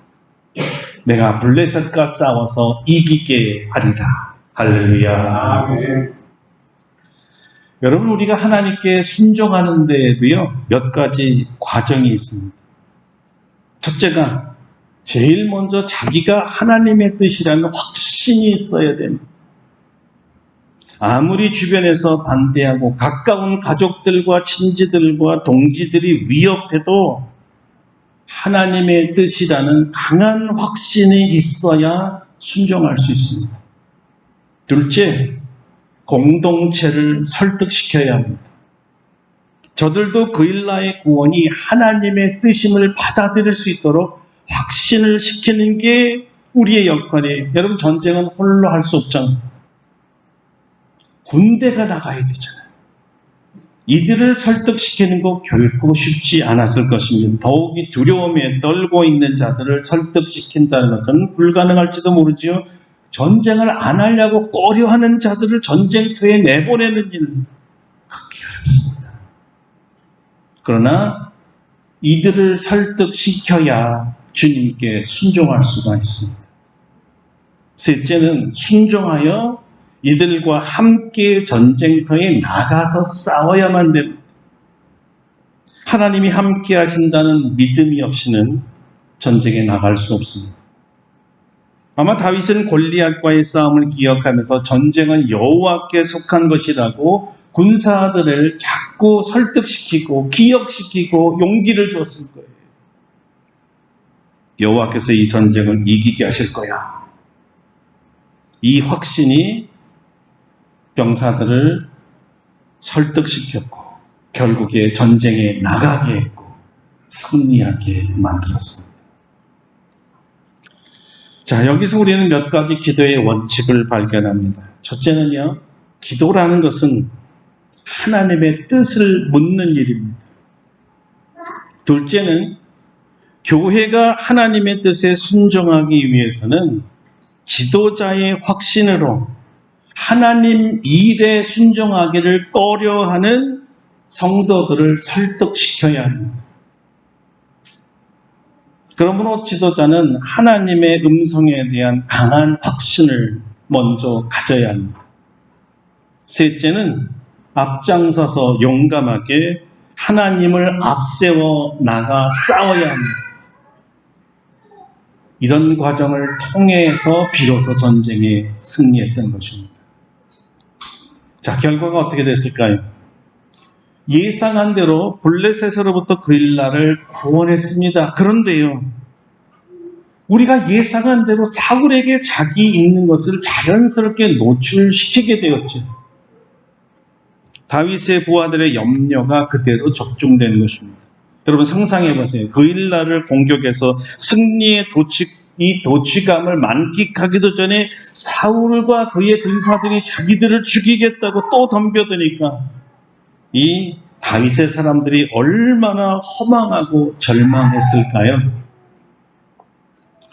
내가 블레셋과 싸워서 이기게 하리라. 할렐루야. 아멘. 여러분, 우리가 하나님께 순종하는 데에도요, 몇 가지 과정이 있습니다. 첫째가 제일 먼저 자기가 하나님의 뜻이라는 확신이 있어야 됩니다. 아무리 주변에서 반대하고 가까운 가족들과 친지들과 동지들이 위협해도 하나님의 뜻이라는 강한 확신이 있어야 순종할 수 있습니다. 둘째, 공동체를 설득시켜야 합니다. 저들도 그일라의 구원이 하나님의 뜻임을 받아들일 수 있도록 확신을 시키는 게 우리의 역할이에요. 여러분, 전쟁은 홀로 할 수 없잖아요. 군대가 나가야 되잖아요. 이들을 설득시키는 거 결코 쉽지 않았을 것입니다. 더욱이 두려움에 떨고 있는 자들을 설득시킨다는 것은 불가능할지도 모르지요. 전쟁을 안 하려고 꺼려하는 자들을 전쟁터에 내보내는 일은 극히 어렵습니다. 그러나 이들을 설득시켜야 주님께 순종할 수가 있습니다. 셋째는 순종하여 이들과 함께 전쟁터에 나가서 싸워야만 됩니다. 하나님이 함께 하신다는 믿음이 없이는 전쟁에 나갈 수 없습니다. 아마 다윗은 골리앗과의 싸움을 기억하면서 전쟁은 여호와께 속한 것이라고 군사들을 자꾸 설득시키고 기억시키고 용기를 줬을 거예요. 여호와께서 이 전쟁을 이기게 하실 거야. 이 확신이 병사들을 설득시켰고 결국에 전쟁에 나가게 했고 승리하게 만들었습니다. 자, 여기서 우리는 몇 가지 기도의 원칙을 발견합니다. 첫째는요, 기도라는 것은 하나님의 뜻을 묻는 일입니다. 둘째는 교회가 하나님의 뜻에 순종하기 위해서는 지도자의 확신으로 하나님 일에 순종하기를 꺼려하는 성도들을 설득시켜야 합니다. 그러므로 지도자는 하나님의 음성에 대한 강한 확신을 먼저 가져야 합니다. 셋째는 앞장서서 용감하게 하나님을 앞세워 나가 싸워야 합니다. 이런 과정을 통해서 비로소 전쟁에 승리했던 것입니다. 자, 결과가 어떻게 됐을까요? 예상한 대로 블레셋으로부터 그일라를 구원했습니다. 그런데요, 우리가 예상한 대로 사울에게 자기 있는 것을 자연스럽게 노출시키게 되었죠. 다윗의 부하들의 염려가 그대로 적중된 것입니다. 여러분 상상해 보세요. 그 일날을 공격해서 승리의 이 도취감을 만끽하기도 전에 사울과 그의 군사들이 자기들을 죽이겠다고 또 덤벼드니까 이 다윗의 사람들이 얼마나 허망하고 절망했을까요?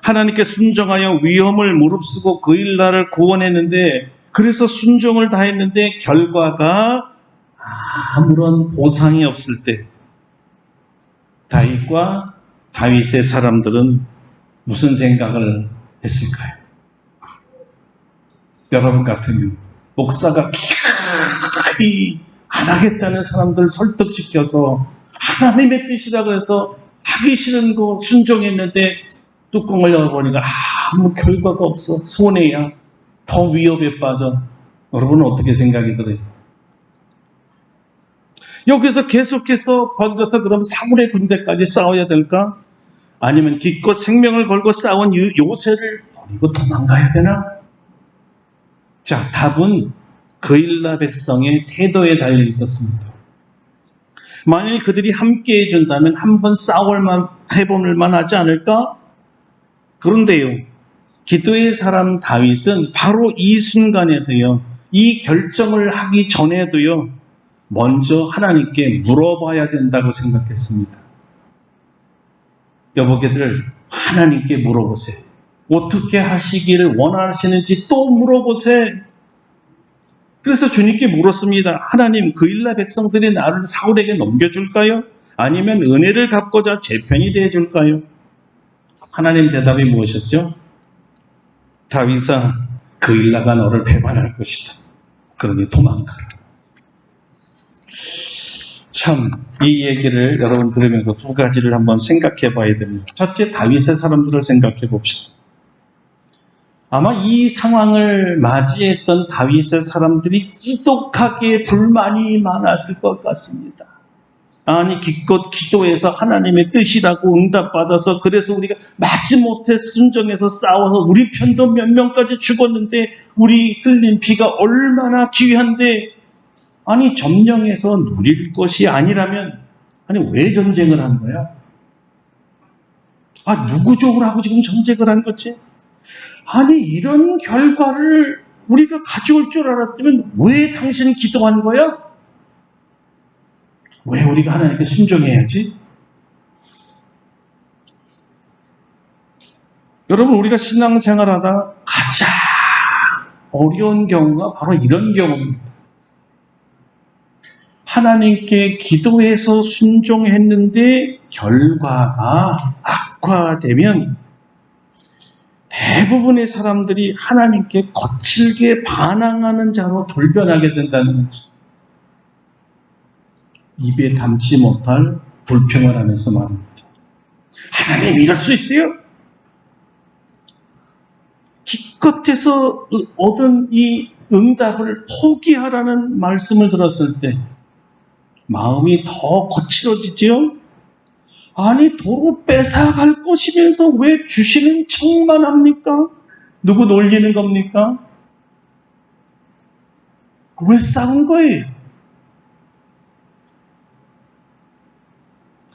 하나님께 순종하여 위험을 무릅쓰고 그 일날을 구원했는데, 그래서 순종을 다했는데 결과가 아무런 보상이 없을 때 다윗과 다윗의 사람들은 무슨 생각을 했을까요? 여러분 같으면 목사가 기꺼이 안 하겠다는 사람들 설득시켜서 하나님의 뜻이라고 해서 하기 싫은 거 순종했는데 뚜껑을 열어보니까 아무 결과가 없어. 손해야. 더 위협에 빠져. 여러분은 어떻게 생각이 들어요? 여기서 계속해서 번져서 그럼 사울의 군대까지 싸워야 될까? 아니면 기껏 생명을 걸고 싸운 요새를 버리고 도망가야 되나? 자, 답은 그일라 백성의 태도에 달려 있었습니다. 만일 그들이 함께 해준다면 한번 해볼 만하지 않을까? 그런데요, 기도의 사람 다윗은 바로 이 순간에도요, 이 결정을 하기 전에도요, 먼저 하나님께 물어봐야 된다고 생각했습니다. 여보게들, 하나님께 물어보세요. 어떻게 하시기를 원하시는지 또 물어보세요. 그래서 주님께 물었습니다. 하나님, 그일라 백성들이 나를 사울에게 넘겨줄까요? 아니면 은혜를 갚고자 제 편이 되어줄까요? 하나님 대답이 무엇이었죠? 다윗아, 그일라가 너를 배반할 것이다. 그러니 도망가라. 참, 이 얘기를 여러분 들으면서 두 가지를 한번 생각해 봐야 됩니다. 첫째, 다윗의 사람들을 생각해 봅시다. 아마 이 상황을 맞이했던 다윗의 사람들이 지독하게 불만이 많았을 것 같습니다. 아니, 기껏 기도해서 하나님의 뜻이라고 응답받아서 그래서 우리가 마지못해 순종해서 싸워서 우리 편도 몇 명까지 죽었는데 우리 흘린 피가 얼마나 귀한데, 아니 점령해서 누릴 것이 아니라면 아니 왜 전쟁을 한 거야? 누구 쪽으로 하고 지금 전쟁을 한 거지? 아니 이런 결과를 우리가 가져올 줄 알았다면 왜 당신 기도한 거야? 왜 우리가 하나님께 순종해야지? 여러분, 우리가 신앙생활하다 가장 어려운 경우가 바로 이런 경우입니다. 하나님께 기도해서 순종했는데 결과가 악화되면 대부분의 사람들이 하나님께 거칠게 반항하는 자로 돌변하게 된다는 거죠. 입에 담지 못할 불평을 하면서 말합니다. 하나님 이럴 수 있어요? 기껏해서 얻은 이 응답을 포기하라는 말씀을 들었을 때 마음이 더 거칠어지죠? 아니 도로 뺏어갈 것이면서 왜 주시는 척만 합니까? 누구 놀리는 겁니까? 왜 싸운 거예요?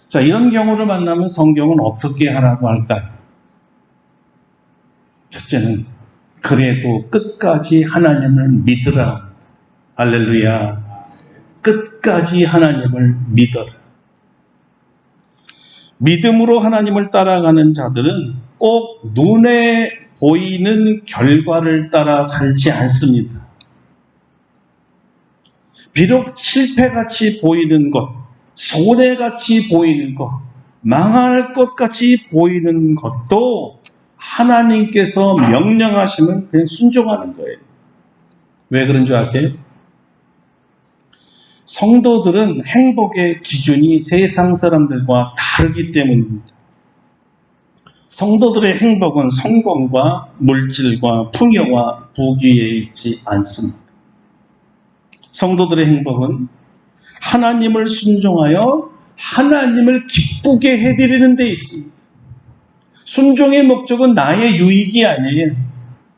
자, 이런 경우를 만나면 성경은 어떻게 하라고 할까요? 첫째는 그래도 끝까지 하나님을 믿으라. 할렐루야. 끝까지 하나님을 믿어라. 믿음으로 하나님을 따라가는 자들은 꼭 눈에 보이는 결과를 따라 살지 않습니다. 비록 실패같이 보이는 것, 손해같이 보이는 것, 망할 것 같이 보이는 것도 하나님께서 명령하시면 그냥 순종하는 거예요. 왜 그런 줄 아세요? 성도들은 행복의 기준이 세상 사람들과 다르기 때문입니다. 성도들의 행복은 성공과 물질과 풍요와 부귀에 있지 않습니다. 성도들의 행복은 하나님을 순종하여 하나님을 기쁘게 해드리는 데 있습니다. 순종의 목적은 나의 유익이 아니에요.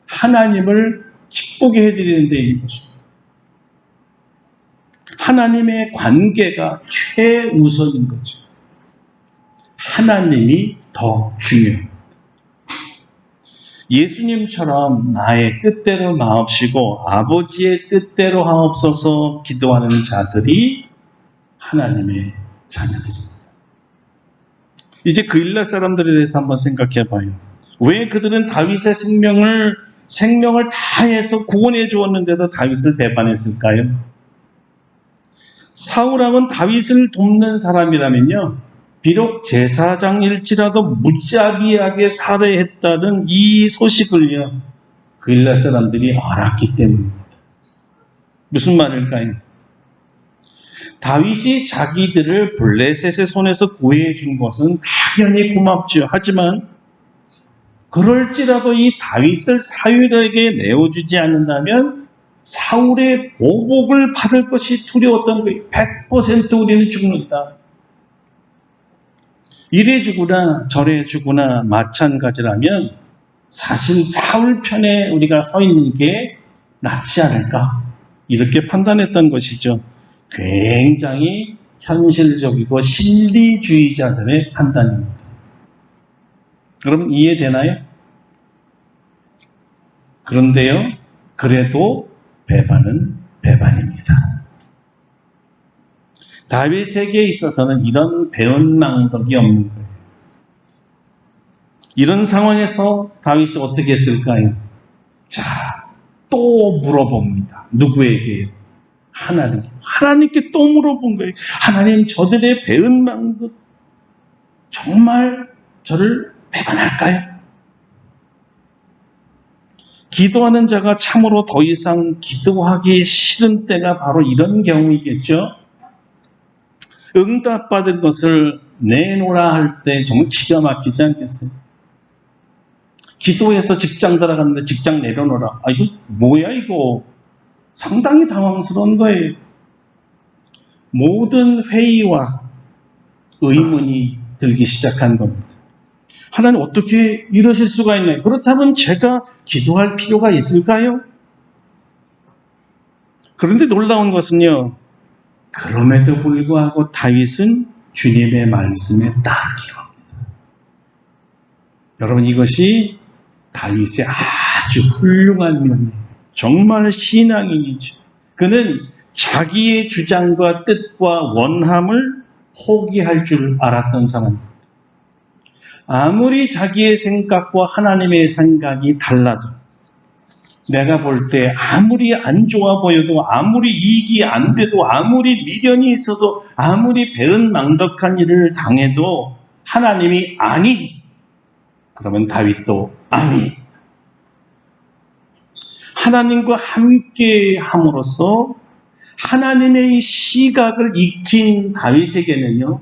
하나님을 기쁘게 해드리는 데 있는 것입니다. 하나님의 관계가 최우선인 거죠. 하나님이 더 중요합니다. 예수님처럼 나의 뜻대로 마옵시고 아버지의 뜻대로 하옵소서 기도하는 자들이 하나님의 자녀들입니다. 이제 그일라 사람들에 대해서 한번 생각해 봐요. 왜 그들은 다윗의 생명을 다해서 구원해 주었는데도 다윗을 배반했을까요? 사울왕은 다윗을 돕는 사람이라면요, 비록 제사장일지라도 무자비하게 살해했다는 이 소식을요, 그일라 사람들이 알았기 때문입니다. 무슨 말일까요? 다윗이 자기들을 블레셋의 손에서 구해 준 것은 당연히 고맙지요. 하지만 그럴지라도 이 다윗을 사울에게 내어주지 않는다면 사울의 보복을 받을 것이 두려웠던 거예요. 100% 우리는 죽는다. 이래 주구나 저래 주구나 마찬가지라면 사실 사울 편에 우리가 서 있는 게 낫지 않을까, 이렇게 판단했던 것이죠. 굉장히 현실적이고 실리주의자들의 판단입니다. 여러분 이해되나요? 그런데요, 그래도 배반은 배반입니다. 다윗에게 있어서는 이런 배은망덕이 없는 거예요. 이런 상황에서 다윗이 어떻게 했을까요? 자, 또 물어봅니다. 누구에게? 하나님께 또 물어본 거예요. 하나님, 저들의 배은망덕 정말 저를 배반할까요? 기도하는 자가 참으로 더 이상 기도하기 싫은 때가 바로 이런 경우이겠죠. 응답받은 것을 내놓으라 할 때 정말 기가 막히지 않겠어요? 기도해서 직장 들어갔는데 직장 내려놓으라. 아, 이거 뭐야 이거. 상당히 당황스러운 거예요. 모든 회의와 의문이 들기 시작한 겁니다. 하나님 어떻게 이러실 수가 있나요? 그렇다면 제가 기도할 필요가 있을까요? 그런데 놀라운 것은요, 그럼에도 불구하고 다윗은 주님의 말씀에 따르기로 합니다. 여러분, 이것이 다윗의 아주 훌륭한 면이에요. 정말 신앙인이죠. 그는 자기의 주장과 뜻과 원함을 포기할 줄 알았던 사람입니다. 아무리 자기의 생각과 하나님의 생각이 달라도, 내가 볼 때 아무리 안 좋아 보여도, 아무리 이익이 안 돼도, 아무리 미련이 있어도, 아무리 배은망덕한 일을 당해도 하나님이 아니, 그러면 다윗도 아니. 하나님과 함께 함으로써 하나님의 시각을 익힌 다윗에게는요,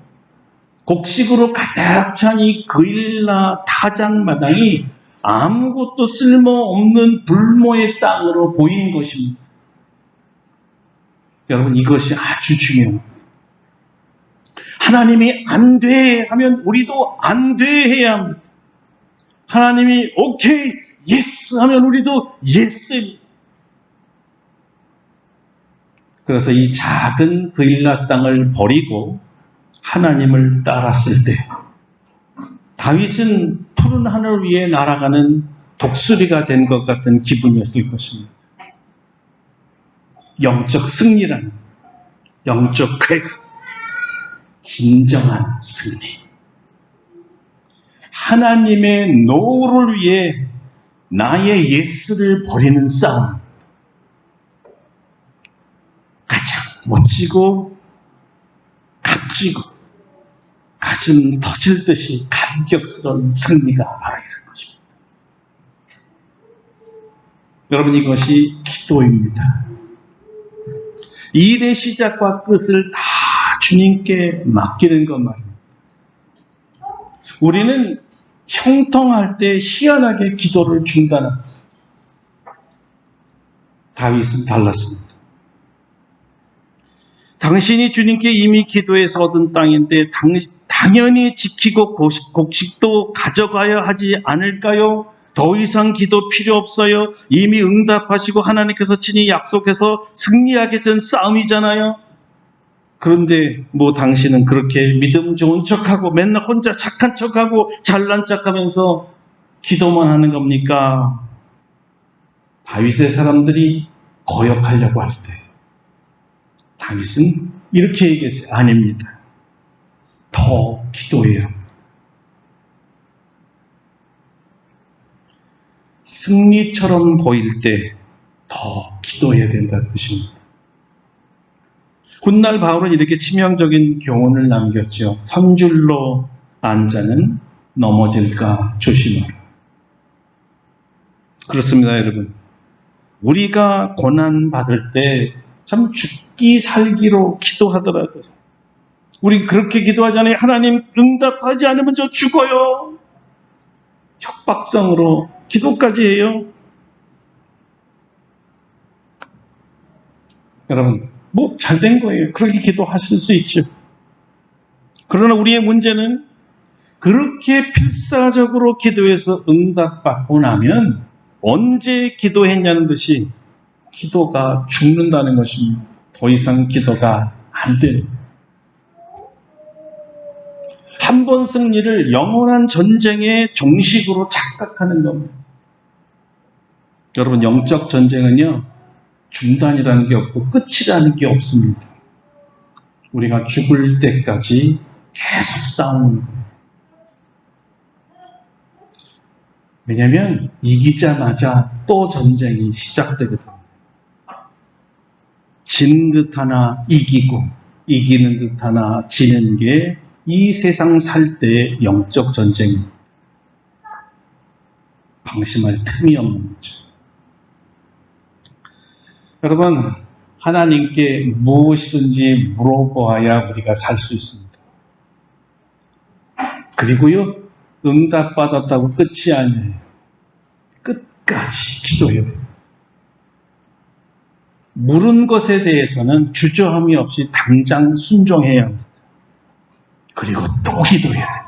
곡식으로 가득 찬 이 그일라 타작마당이 아무것도 쓸모없는 불모의 땅으로 보인 것입니다. 여러분, 이것이 아주 중요합니다. 하나님이 안 돼 하면 우리도 안 돼 해야 합니다. 하나님이 오케이, 예스 하면 우리도 예스. 그래서 이 작은 그일라 땅을 버리고 하나님을 따랐을 때 다윗은 푸른 하늘 위에 날아가는 독수리가 된 것 같은 기분이었을 것입니다. 영적 승리라는, 영적 쾌감, 진정한 승리. 하나님의 노를 위해 나의 예스를 버리는 싸움. 가장 멋지고 값지고 가슴 터질 듯이 감격스러운 승리가 바로 이런 것입니다. 여러분, 이것이 기도입니다. 일의 시작과 끝을 다 주님께 맡기는 것 말입니다. 우리는 형통할 때 희한하게 기도를 중단합니다. 다윗은 달랐습니다. 당신이 주님께 이미 기도해서 얻은 땅인데 당연히 지키고 곡식도 가져가야 하지 않을까요? 더 이상 기도 필요 없어요. 이미 응답하시고 하나님께서 친히 약속해서 승리하게 된 싸움이잖아요. 그런데 뭐 당신은 그렇게 믿음 좋은 척하고 맨날 혼자 착한 척하고 잘난 척하면서 기도만 하는 겁니까? 다윗의 사람들이 거역하려고 할 때 다윗은 이렇게 얘기했어요. 아닙니다. 더 기도해야 합니다. 승리처럼 보일 때 더 기도해야 된다는 뜻입니다. 훗날 바울은 이렇게 치명적인 교훈을 남겼죠. 선줄로 앉아는 넘어질까 조심하라. 그렇습니다, 여러분. 우리가 고난 받을 때 참 죽기 살기로 기도하더라고요. 우리 그렇게 기도하잖아요. 하나님 응답하지 않으면 저 죽어요. 협박성으로 기도까지 해요. 여러분, 뭐 잘된 거예요. 그렇게 기도하실 수 있죠. 그러나 우리의 문제는 그렇게 필사적으로 기도해서 응답받고 나면 언제 기도했냐는 듯이 기도가 죽는다는 것입니다. 더 이상 기도가 안 됩니다. 한 번 승리를 영원한 전쟁의 종식으로 착각하는 겁니다. 여러분, 영적 전쟁은요, 중단이라는 게 없고 끝이라는 게 없습니다. 우리가 죽을 때까지 계속 싸우는 거예요. 왜냐하면 이기자마자 또 전쟁이 시작되거든요. 지는 듯 하나 이기고 이기는 듯 하나 지는 게 이 세상 살 때의 영적 전쟁입니다. 방심할 틈이 없는 거죠. 여러분, 하나님께 무엇이든지 물어보아야 우리가 살 수 있습니다. 그리고요, 응답받았다고 끝이 아니에요. 끝까지 기도해야 돼요. 물은 것에 대해서는 주저함이 없이 당장 순종해야 합니다. 그리고 또 기도해야 됩니다.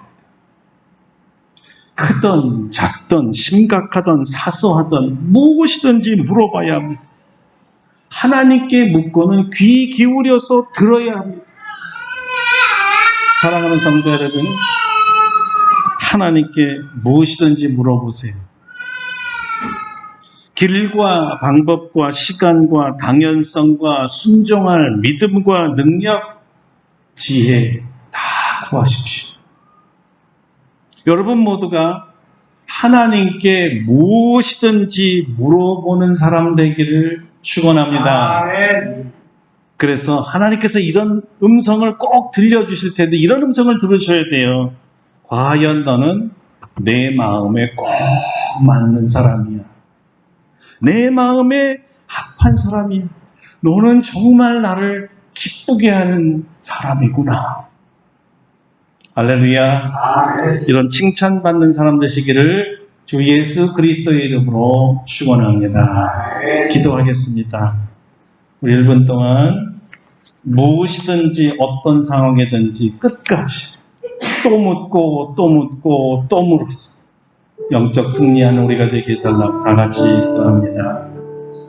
크든 작든 심각하든 사소하든 무엇이든지 물어봐야 합니다. 하나님께 묻고는 귀 기울여서 들어야 합니다. 사랑하는 성도 여러분, 하나님께 무엇이든지 물어보세요. 길과 방법과 시간과 당연성과 순종할 믿음과 능력, 지혜 다 구하십시오. 여러분 모두가 하나님께 무엇이든지 물어보는 사람 되기를 축원합니다. 그래서 하나님께서 이런 음성을 꼭 들려주실 텐데 이런 음성을 들으셔야 돼요. 과연 너는 내 마음에 꼭 맞는 사람이야. 내 마음에 합한 사람이야. 너는 정말 나를 기쁘게 하는 사람이구나. 할렐루야. 이런 칭찬받는 사람 되시기를 주 예수 그리스도의 이름으로 축원합니다. 기도하겠습니다. 우리 1분 동안 무엇이든지 어떤 상황이든지 끝까지 또 묻고 또 묻고 또 물어서 영적 승리하는 우리가 되게 해달라고 다 같이 기도합니다.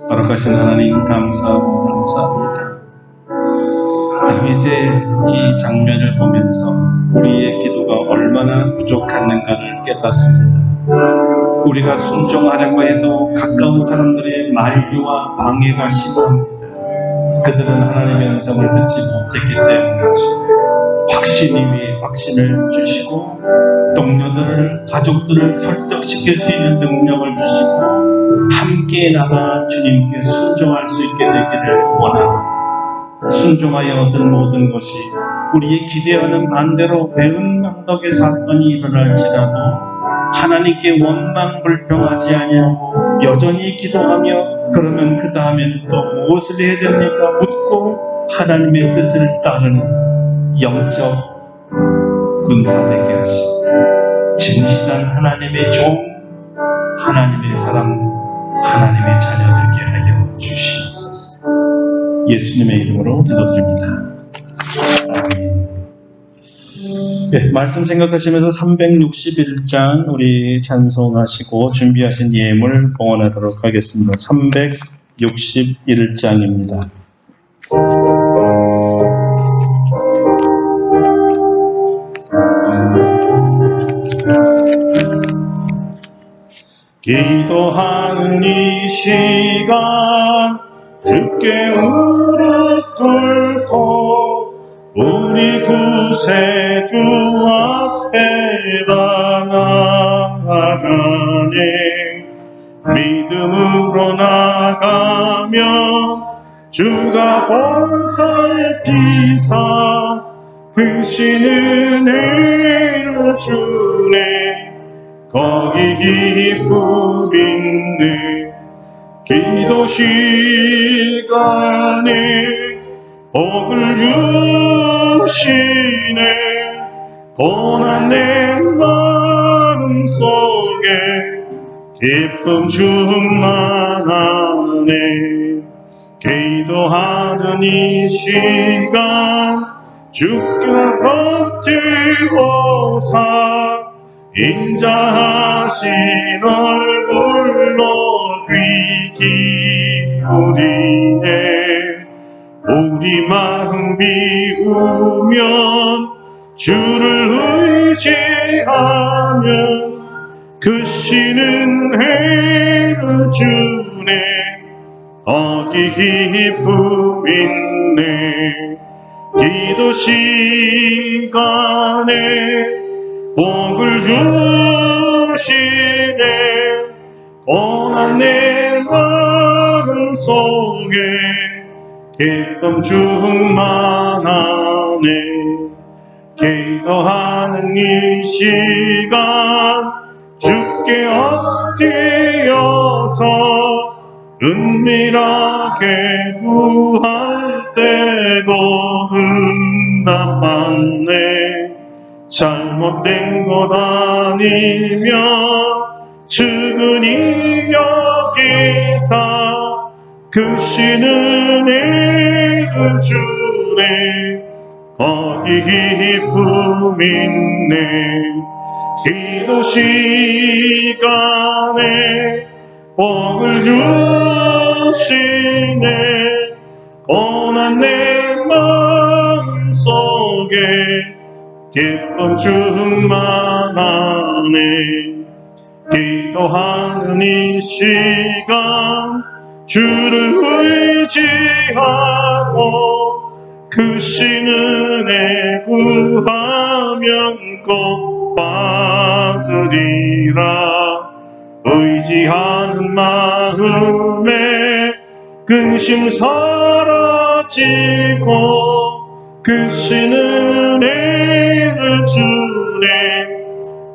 거룩하신 하나님 감사합니다. 다윗의 이 장면을 보면서 우리의 기도가 얼마나 부족했는가를 깨닫습니다. 우리가 순종하려고 해도 가까운 사람들의 만류와 방해가 심합니다. 그들은 하나님의 음성을 듣지 못했기 때문이지. 확신 위에 확신을 주시고 동료들을, 가족들을 설득시킬 수 있는 능력을 주시고 함께 나가 주님께 순종할 수 있게 되기를 원합니다. 순종하여 얻은 모든 것이 우리의 기대하는 반대로 배은망덕의 사건이 일어날지라도 하나님께 원망불평하지 아니하고 여전히 기도하며 그러면 그 다음에는 또 무엇을 해야 됩니까? 묻고 하나님의 뜻을 따르는 영적 군사 되게 하시고 진실한 하나님의 종, 하나님의 사람, 하나님의 자녀 되게 하여 주시옵소서. 예수님의 이름으로 기도드립니다. 아멘. 네, 말씀 생각하시면서 361장 우리 찬송하시고 준비하신 예물 봉헌하도록 하겠습니다. 361장입니다. 기도하는 이 시간 주께 무릎 꿇고 우리 구세주 앞에다 나아가네. 믿음으로 나가며 주가 보살피사 크신 은혜를 주네. 거기 기쁨 있네. 기도 시간에 복을 주시네. 고난 내 마음 속에 기쁨 충만하네. 기도하는 이 시간 주께 엎드려서 인자하신 얼굴로 귀 기울이네. 우리 마음 비우면 주를 의지하면 크신 은혜를 주네. 거기 기쁨 있네. 기도 시간에 복을 주시네. 고난 내 마음 속에 기쁨 충만하네. 기도하는 이 시간 주께 엎드려서 은밀하게 구할 때고 응답 받네. 잘못된 것 아니면 측은히 여기사 크신 은혜를 주네. 거기 기쁨 있네. 기도 시간에 복을 주시네. 고난 내 마음 속에 기쁨 충만하네. 기도하는 이 시간 주를 의지하고 크신 은혜 구하면 꼭 받으리라. 의지하는 마음에 근심 사라지고 크신 은혜를 주네.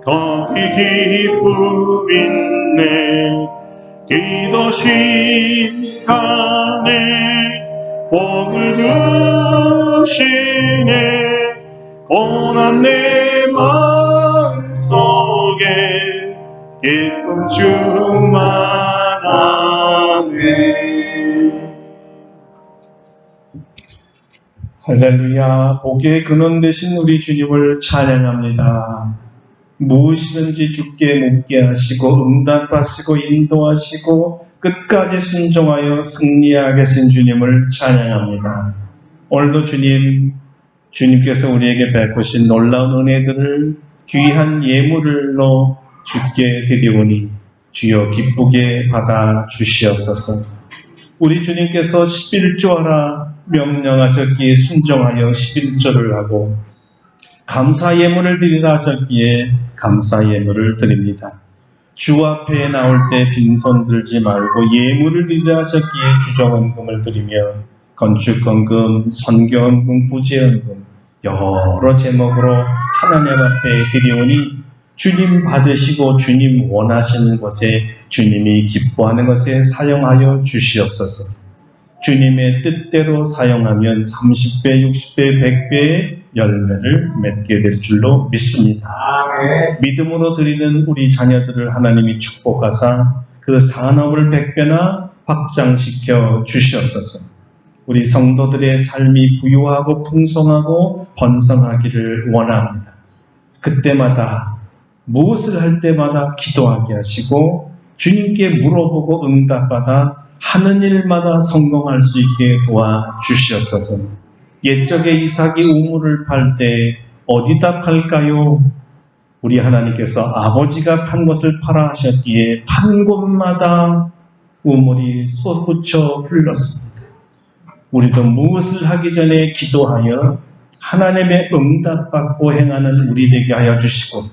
거기 기쁨 있네. 기도 시간에 복을 주시네. 고난 내 마음 속에 기쁨 충만하네. 할렐루야. 복의 근원 되신 우리 주님을 찬양합니다. 무엇이든지 주께 묻게 하시고 응답하시고 인도하시고 끝까지 순종하여 승리하게 하신 주님을 찬양합니다. 오늘도 주님께서 우리에게 베푸신 놀라운 은혜들을 귀한 예물로 주께 드리오니 주여 기쁘게 받아 주시옵소서. 우리 주님께서 11조하라 명령하셨기에 순종하여 11조를 하고 감사 예물을 드리라 하셨기에 감사 예물을 드립니다. 주 앞에 나올 때 빈손 들지 말고 예물을 드리라 하셨기에 주정헌금을 드리며 건축헌금, 선교헌금, 구제헌금 여러 제목으로 하나님 앞에 드리오니 주님 받으시고 주님 원하시는 것에 주님이 기뻐하는 것에 사용하여 주시옵소서. 주님의 뜻대로 사용하면 30배, 60배, 100배의 열매를 맺게 될 줄로 믿습니다. 아멘. 믿음으로 드리는 우리 자녀들을 하나님이 축복하사 그 산업을 100배나 확장시켜 주시옵소서. 우리 성도들의 삶이 부유하고 풍성하고 번성하기를 원합니다. 그때마다 무엇을 할 때마다 기도하게 하시고 주님께 물어보고 응답받아 하는 일마다 성공할 수 있게 도와주시옵소서. 옛적에 이삭이 우물을 팔 때 어디다 팔까요? 우리 하나님께서 아버지가 판 것을 파라 하셨기에 판 곳마다 우물이 솟구쳐 흘렀습니다. 우리도 무엇을 하기 전에 기도하여 하나님의 응답받고 행하는 우리 되게 하여 주시고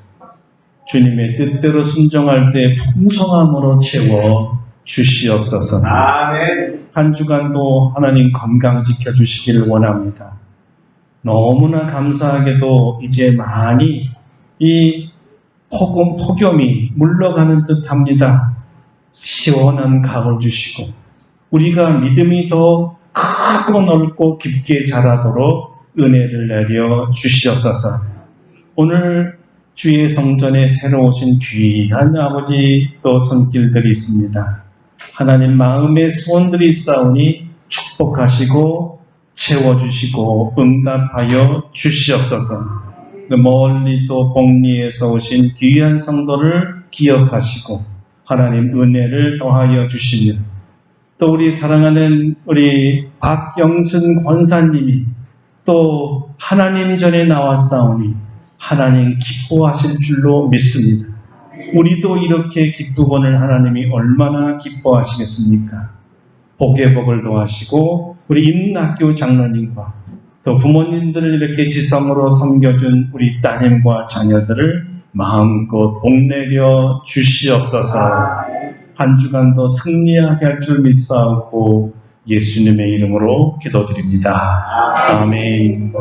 주님의 뜻대로 순종할 때 풍성함으로 채워 주시옵소서. 아멘. 한 주간도 하나님 건강 지켜주시기를 원합니다. 너무나 감사하게도 이제 많이 이 폭염이 물러가는 듯합니다. 시원한 가을 주시고 우리가 믿음이 더 크고 넓고 깊게 자라도록 은혜를 내려 주시옵소서. 오늘 주의 성전에 새로 오신 귀한 아버지 또 손길들이 있습니다. 하나님 마음의 소원들이 있사오니 축복하시고 채워주시고 응답하여 주시옵소서. 멀리 또 복리에서 오신 귀한 성도를 기억하시고 하나님 은혜를 더하여 주시며 또 우리 사랑하는 우리 박영순 권사님이 또 하나님 전에 나왔사오니 하나님 기뻐하실 줄로 믿습니다. 우리도 이렇게 기쁘거늘 하나님이 얼마나 기뻐하시겠습니까? 복의 복을 더하시고 우리 임낙교 장로님과 또 부모님들을 이렇게 지성으로 섬겨준 우리 따님과 자녀들을 마음껏 복내려 주시옵소서. 한 주간도 승리하게 할 줄 믿사옵고 예수님의 이름으로 기도드립니다. 아멘.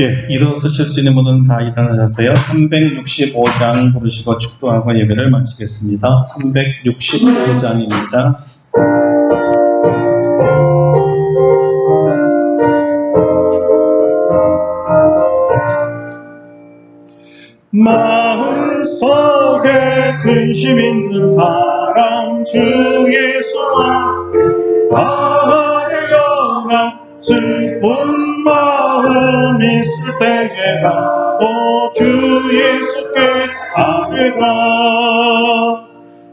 예, 일어서실 수 있는 분은 다 일어나셨어요. 365장 부르시고 축도하고 예배를 마치겠습니다. 365장입니다. 마음속에 근심 있는 사람 주 예수와 아뢰어라. 슬픈 마음 있을 때에라도 주 예수께 아뢰라.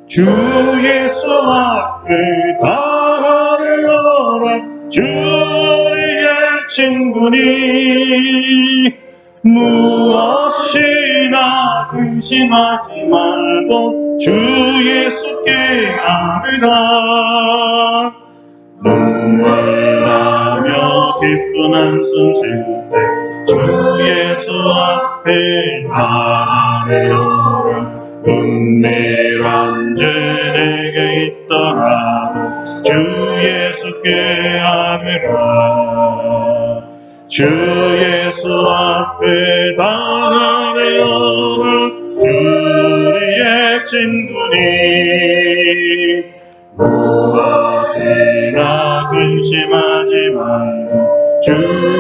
주 예수 앞에 아뢰어라. 주의 친구니 무엇이나 근심하지 말고 주 예수께 아뢰라. 눈물 나며 기쁜 한숨 쉴 때 주 예수 앞에 아뢰어라. 은밀한 죄 내게 있더라도 주 예수께 아뢰라. 주 예수 앞에 다 아뢰어라. 주의 친구니 무엇이나 근심하지 말고 주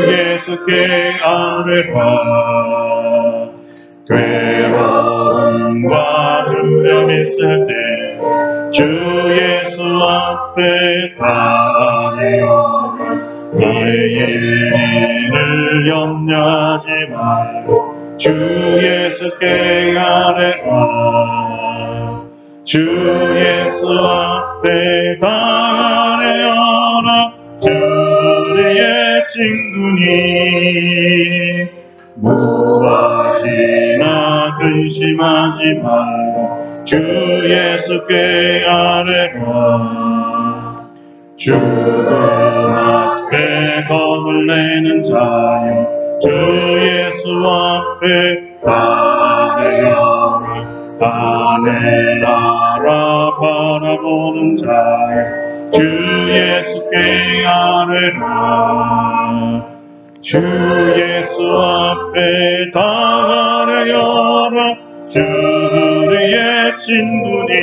예수께 아뢰라. 괴로움과 두려움 있을 때 주 예수 앞에 아뢰어라. 나의 일을 염려하지 말고 주 예수께 아뢰라. 주 예수 앞에 다 아뢰어라. 주의 친구니 무엇이나 근심하지 말고 주 예수께 아뢰라. 죽음 앞에 겁을 내는 자여 주 예수 앞에 아뢰어라. 하늘 나라 바라보는 자여 주 예수께 아뢰라. 주 예수 앞에 다 아뢰어라. 주의 친구니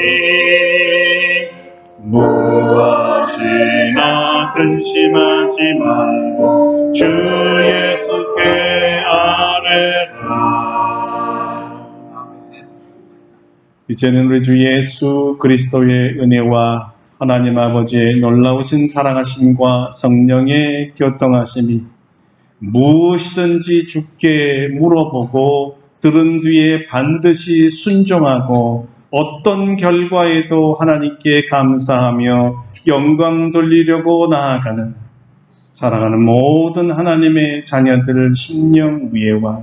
무엇이나 근심하지 말고 주 예수께 아뢰라. 이제는 우리 주 예수 그리스도의 은혜와 하나님 아버지의 놀라우신 사랑하심과 성령의 교통하심이 무엇이든지 주께 물어보고 들은 뒤에 반드시 순종하고 어떤 결과에도 하나님께 감사하며 영광 돌리려고 나아가는 사랑하는 모든 하나님의 자녀들 심령 위에와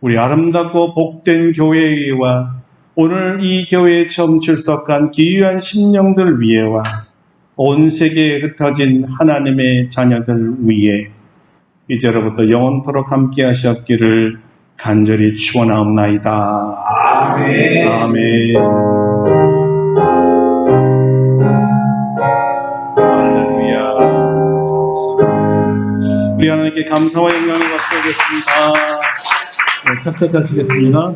우리 아름답고 복된 교회와 오늘 이 교회에 처음 출석한 귀한 심령들 위에와 온 세계에 흩어진 하나님의 자녀들 위에 이제로부터 영원토록 함께 하시옵기를 간절히 축원하옵나이다. 아멘. 아멘. 할렐루야. 감사합니다. 우리 하나님께 감사와 영광을 받드리겠습니다. 네, 착석하시겠습니다.